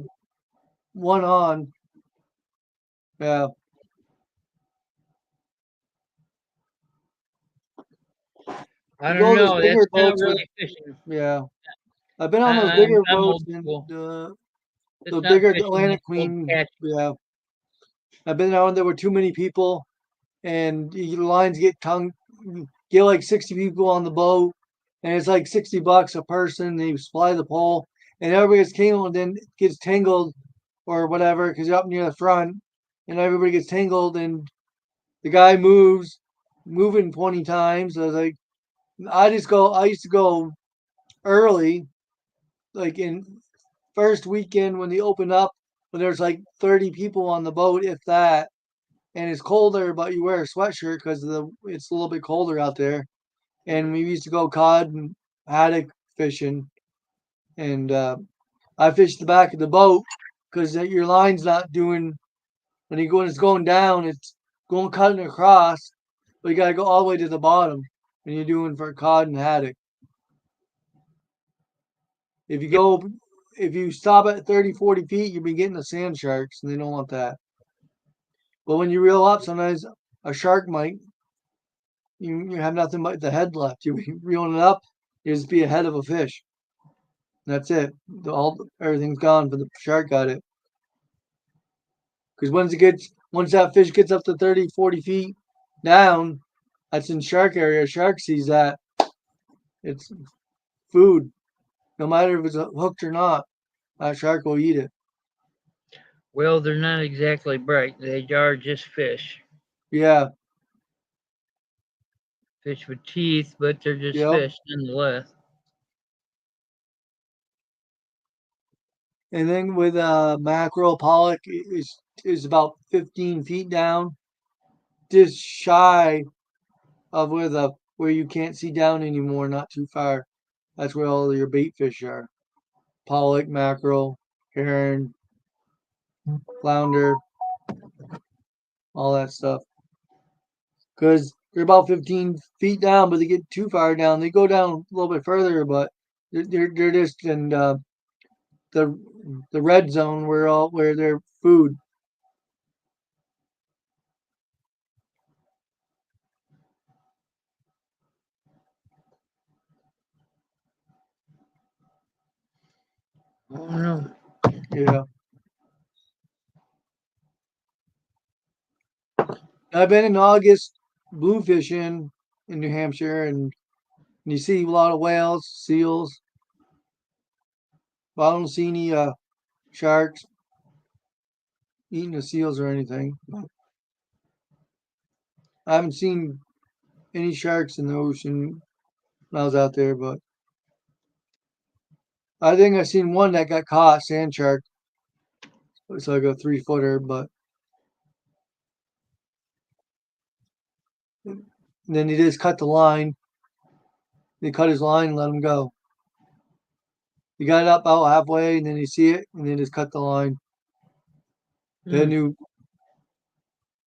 one on. Yeah. I You don't go on those know. That's bigger not boats with. really fishing. Yeah. I've been on those I'm bigger I'm boats old and school. the It's not bigger fishing. Atlantic It's called Queen. catching. Yeah. I've been on there were too many people, and the lines get like 60 people on the boat, and it's like $60 a person. They supply the pole, and everybody gets tangled, and then gets tangled or whatever because you're up near the front, and everybody gets tangled, and the guy moving 20 times. I was like, I used to go early, like in first weekend when they open up, when there's like 30 people on the boat, if that, and it's colder, but you wear a sweatshirt because it's a little bit colder out there. And we used to go cod and haddock fishing, and I fished the back of the boat because your line's not doing when it's going down, it's going cutting across, but you gotta go all the way to the bottom when you're doing for cod and haddock. If you Yep. go, if you stop at 30, 40 feet, you'll be getting the sand sharks, and they don't want that. But when you reel up, sometimes a shark might, you have nothing but the head left. You'll be reeling it up, you just be a head of a fish. That's it. Everything's gone, but the shark got it. Because once that fish gets up to 30, 40 feet down, that's in shark area. Shark sees that. It's food. No matter if it's hooked or not, that shark will eat it. Well, they're not exactly bright. They are just fish. Yeah. Fish with teeth, but they're just Yep. fish nonetheless. And then with mackerel, pollock is about 15 feet down, just shy of where you can't see down anymore, not too far. That's where all your bait fish are. Pollock, mackerel, heron, flounder, all that stuff. Because they're about 15 feet down, but they get too far down. They go down a little bit further, but they're just in the the red zone where they're food. Oh no. Yeah. I've been in August blue fishing in New Hampshire, and you see a lot of whales, seals. But I don't see any sharks eating the seals or anything. I haven't seen any sharks in the ocean when I was out there, but I think I seen one that got caught, sand shark. It's like a 3-footer, but then he just cut the line. They cut his line and let him go. He got it up about halfway, and then you see it, and they just cut the line. Put a Hmm. new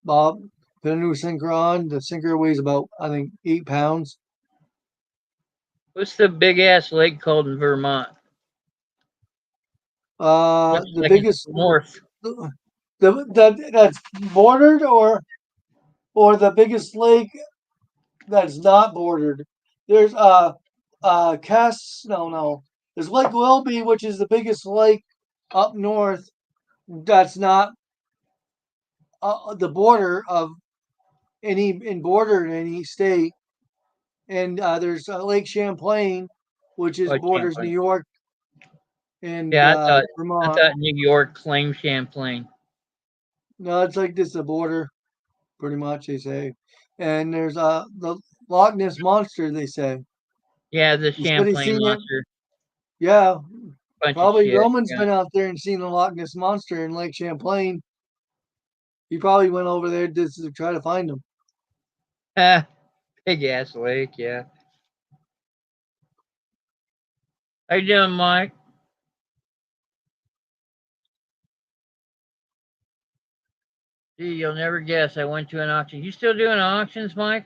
Bob, put a new sinker on. The sinker weighs about, I think, 8 pounds. What's the big ass lake called in Vermont? Looks The like it's biggest, north. that's bordered, or the biggest lake that's not bordered. There's Cass. No. There's Lake Willoughby, which is the biggest lake up north. That's not the border of any state. And there's Lake Champlain, which is Oh, borders New Champlain. York and Yeah, I Vermont. thought New York claimed Champlain. No, it's like this, a border, pretty much, they say. And there's the Loch Ness monster, they say. Yeah, the You said you Champlain seen it? monster. Yeah. bunch of Probably shit. Roman's Yeah. been out there and seen the Loch Ness Monster in Lake Champlain. He probably went over there just to try to find him. Big ass lake, yeah. How you doing, Mike? Gee, you'll never guess. I went to an auction. You still doing auctions, Mike?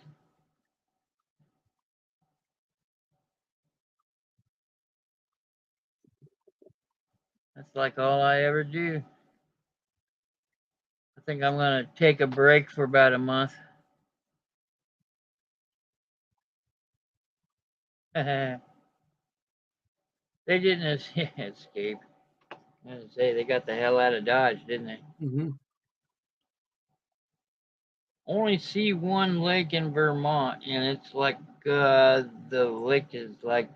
That's like all I ever do. I think I'm gonna take a break for about a month. They didn't escape. I was say they got the hell out of Dodge, didn't they? Mm-hmm. Only see one lake in Vermont, and it's like the lake is like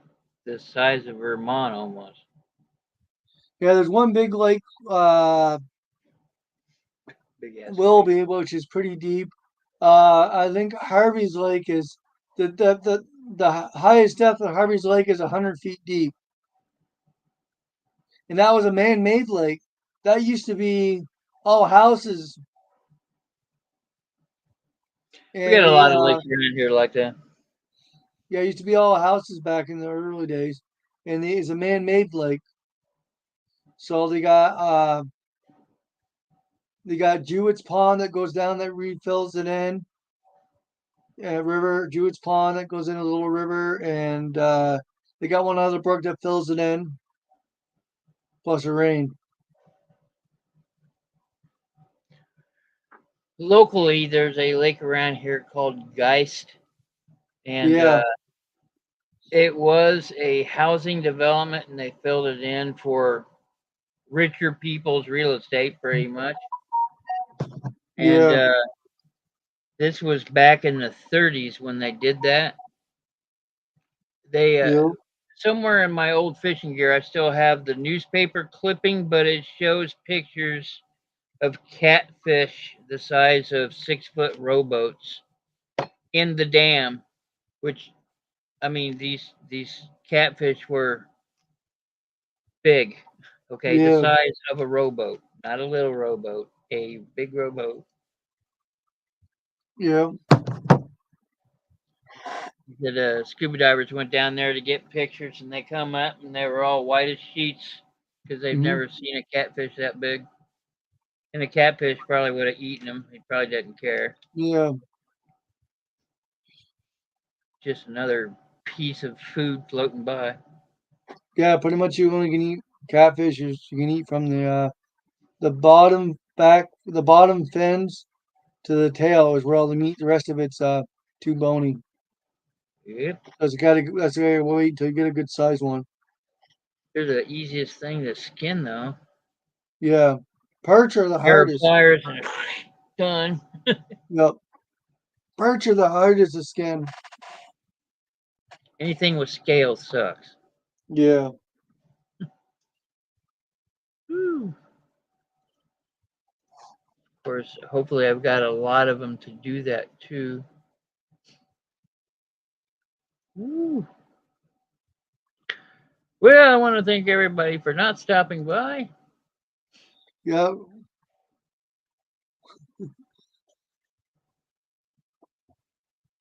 the size of Vermont almost. Yeah, there's one big lake, Big ass lake. Willoughby, which is pretty deep. I think Harvey's Lake is the highest depth of Harvey's Lake is 100 feet deep, and that was a man-made lake. That used to be all houses, We and got a they lot of lakes around here like that. yeah, it used to be all houses back in the early days, and it's a man-made lake. So they got Jewett's Pond that goes down that refills it in. River Jewett's Pond that goes in a little river, and they got one other brook that fills it in, plus a rain. Locally, there's a lake around here called Geist, and Yeah, it was a housing development, and they filled it in for richer people's real estate, pretty much. And yeah, this was back in the 30s when they did that. They yeah, somewhere in my old fishing gear, I still have the newspaper clipping, but it shows pictures of catfish the size of 6-foot rowboats in the dam. Which, I mean, these catfish were big. Okay, the yeah, size of a rowboat, not a little rowboat, a big rowboat. yeah. The scuba divers went down there to get pictures, and they come up, and they were all white as sheets because they've Hmm. never seen a catfish that big. And the catfish probably would have eaten them. He probably didn't care. Yeah, Just another piece of food floating by. yeah. Pretty much, you only can eat catfish. You can eat from the bottom back, the bottom fins to the tail is where all the meat. The rest of it's too bony. Yep. That's gotta wait till you get a good size one. They're the easiest thing to skin, though. Yeah, perch are the Pair of hardest. pliers and done. Yep, perch are the hardest to skin. Anything with scales sucks. Yeah, Woo. Of course, hopefully, I've got a lot of them to do that too. Woo. Well, I want to thank everybody for not stopping by. yeah,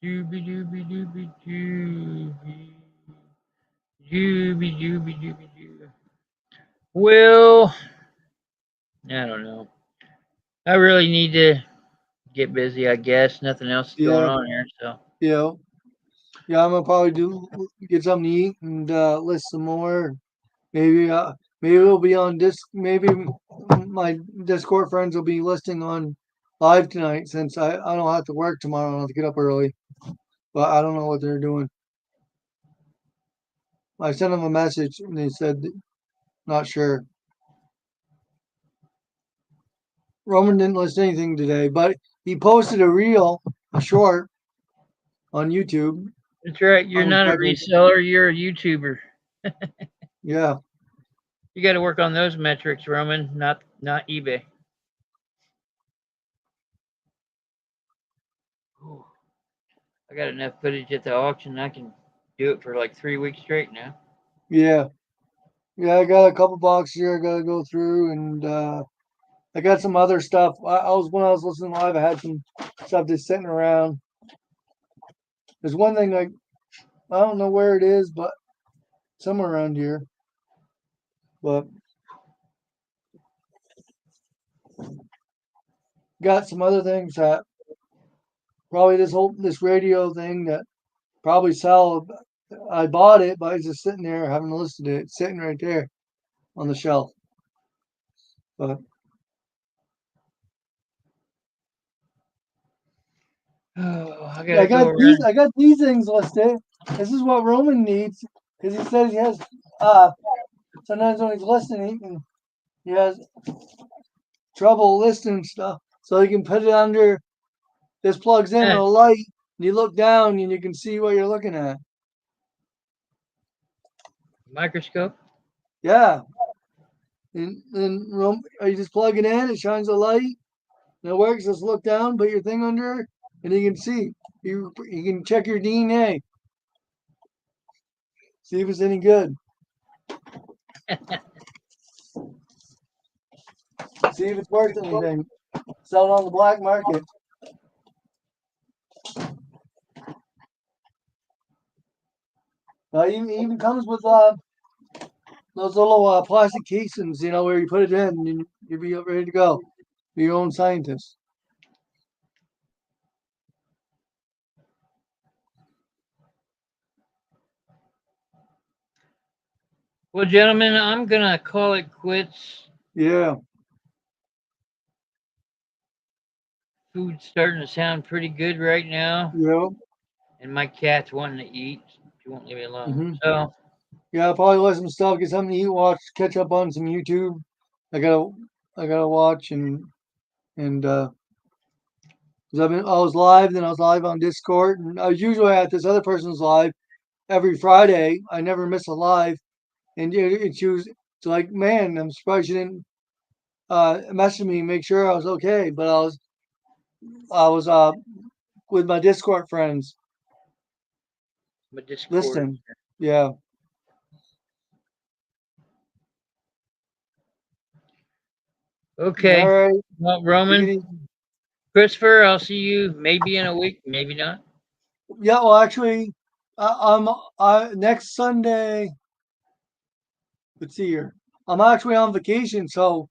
Dooby dooby dooby dooby. Dooby dooby dooby doo. Well, I don't know. I really need to get busy, I guess. Nothing else is going yeah, on here, so. yeah, yeah. I'm gonna probably get something to eat and list some more. Maybe maybe we'll be on Maybe my Discord friends will be listing on live tonight since I don't have to work tomorrow. I don't have to get up early, but I don't know what they're doing. I sent them a message and they said not sure. Roman didn't list anything today, but he posted a short on YouTube. That's right. You're On not a Friday. reseller, you're a YouTuber. Yeah, You got to work on those metrics, Roman, not eBay. Ooh, I got enough footage at the auction. I can do it for like 3 weeks straight now. yeah. Yeah, I got a couple boxes here I gotta go through, and I got some other stuff. I was when I was listening live, I had some stuff just sitting around. There's one thing I don't know where it is, but somewhere around here. But got some other things that probably this radio thing that probably sell. I bought it, but it's just sitting there. I haven't listed it. It's sitting right there on the shelf. But Oh, I gotta go around. I got these things listed. This is what Roman needs because he says he has. Sometimes when he's listening, he has trouble listing stuff. So you can put it under. This plugs in a light, and you look down, and you can see what you're looking at. Microscope. Yeah. And then you just plug it in. It shines a light. And it works. Just look down, put your thing under, and you can see. You can check your DNA. See if it's any good. See if it's worth anything. Sell it on the black market. It even comes with those little plastic casings, where you put it in and you'll be ready to go. Be your own scientist. Well, gentlemen, I'm gonna call it quits. Yeah. Food's starting to sound pretty good right now. Yeah. And my cat's wanting to eat. She won't leave me alone. Mm-hmm. So yeah, I'll probably let some stuff, get something to eat, catch up on some YouTube. I gotta watch and because I was live, then I was live on Discord, and I was usually at this other person's live every Friday. I never miss a live, and it's like, man, I'm surprised you didn't message me, make sure I was okay. But I was with my Discord friends. my Discord. Listen, yeah. Okay. All right. Well, Roman, Christopher, I'll see you maybe in a week, maybe not. Yeah. Well, actually, next Sunday. Let's see here. I'm actually on vacation, so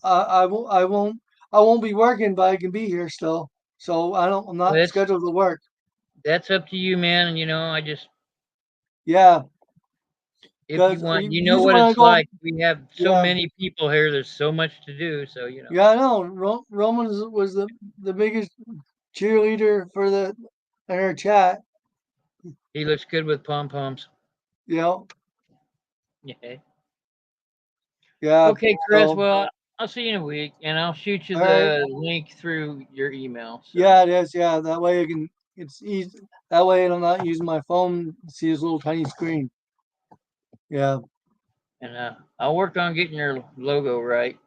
I won't be working, but I can be here still. So I'm not Well, scheduled to work. that's up to you, man. I just Yeah. if you want, you know Usually what when I it's go, like. We have so yeah, many people here. There's so much to do. So yeah, I know. Roman was the biggest cheerleader for in our chat. he looks good with pom poms. Yeah. Yeah. Yeah. Okay, Chris. So, Well, I'll see you in a week, and I'll shoot you all right. the link through your email. So. Yeah, it is. Yeah, that way I can. It's easy. That way I'm not using my phone to see this little tiny screen. Yeah. And I'll work on getting your logo right.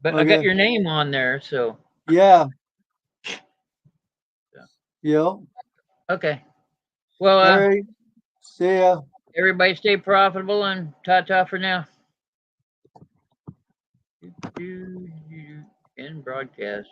But I got Okay. your name on there, so. Yeah. So. Yeah. Okay. Well, All right. See ya. Everybody stay profitable and ta-ta for now. End broadcast.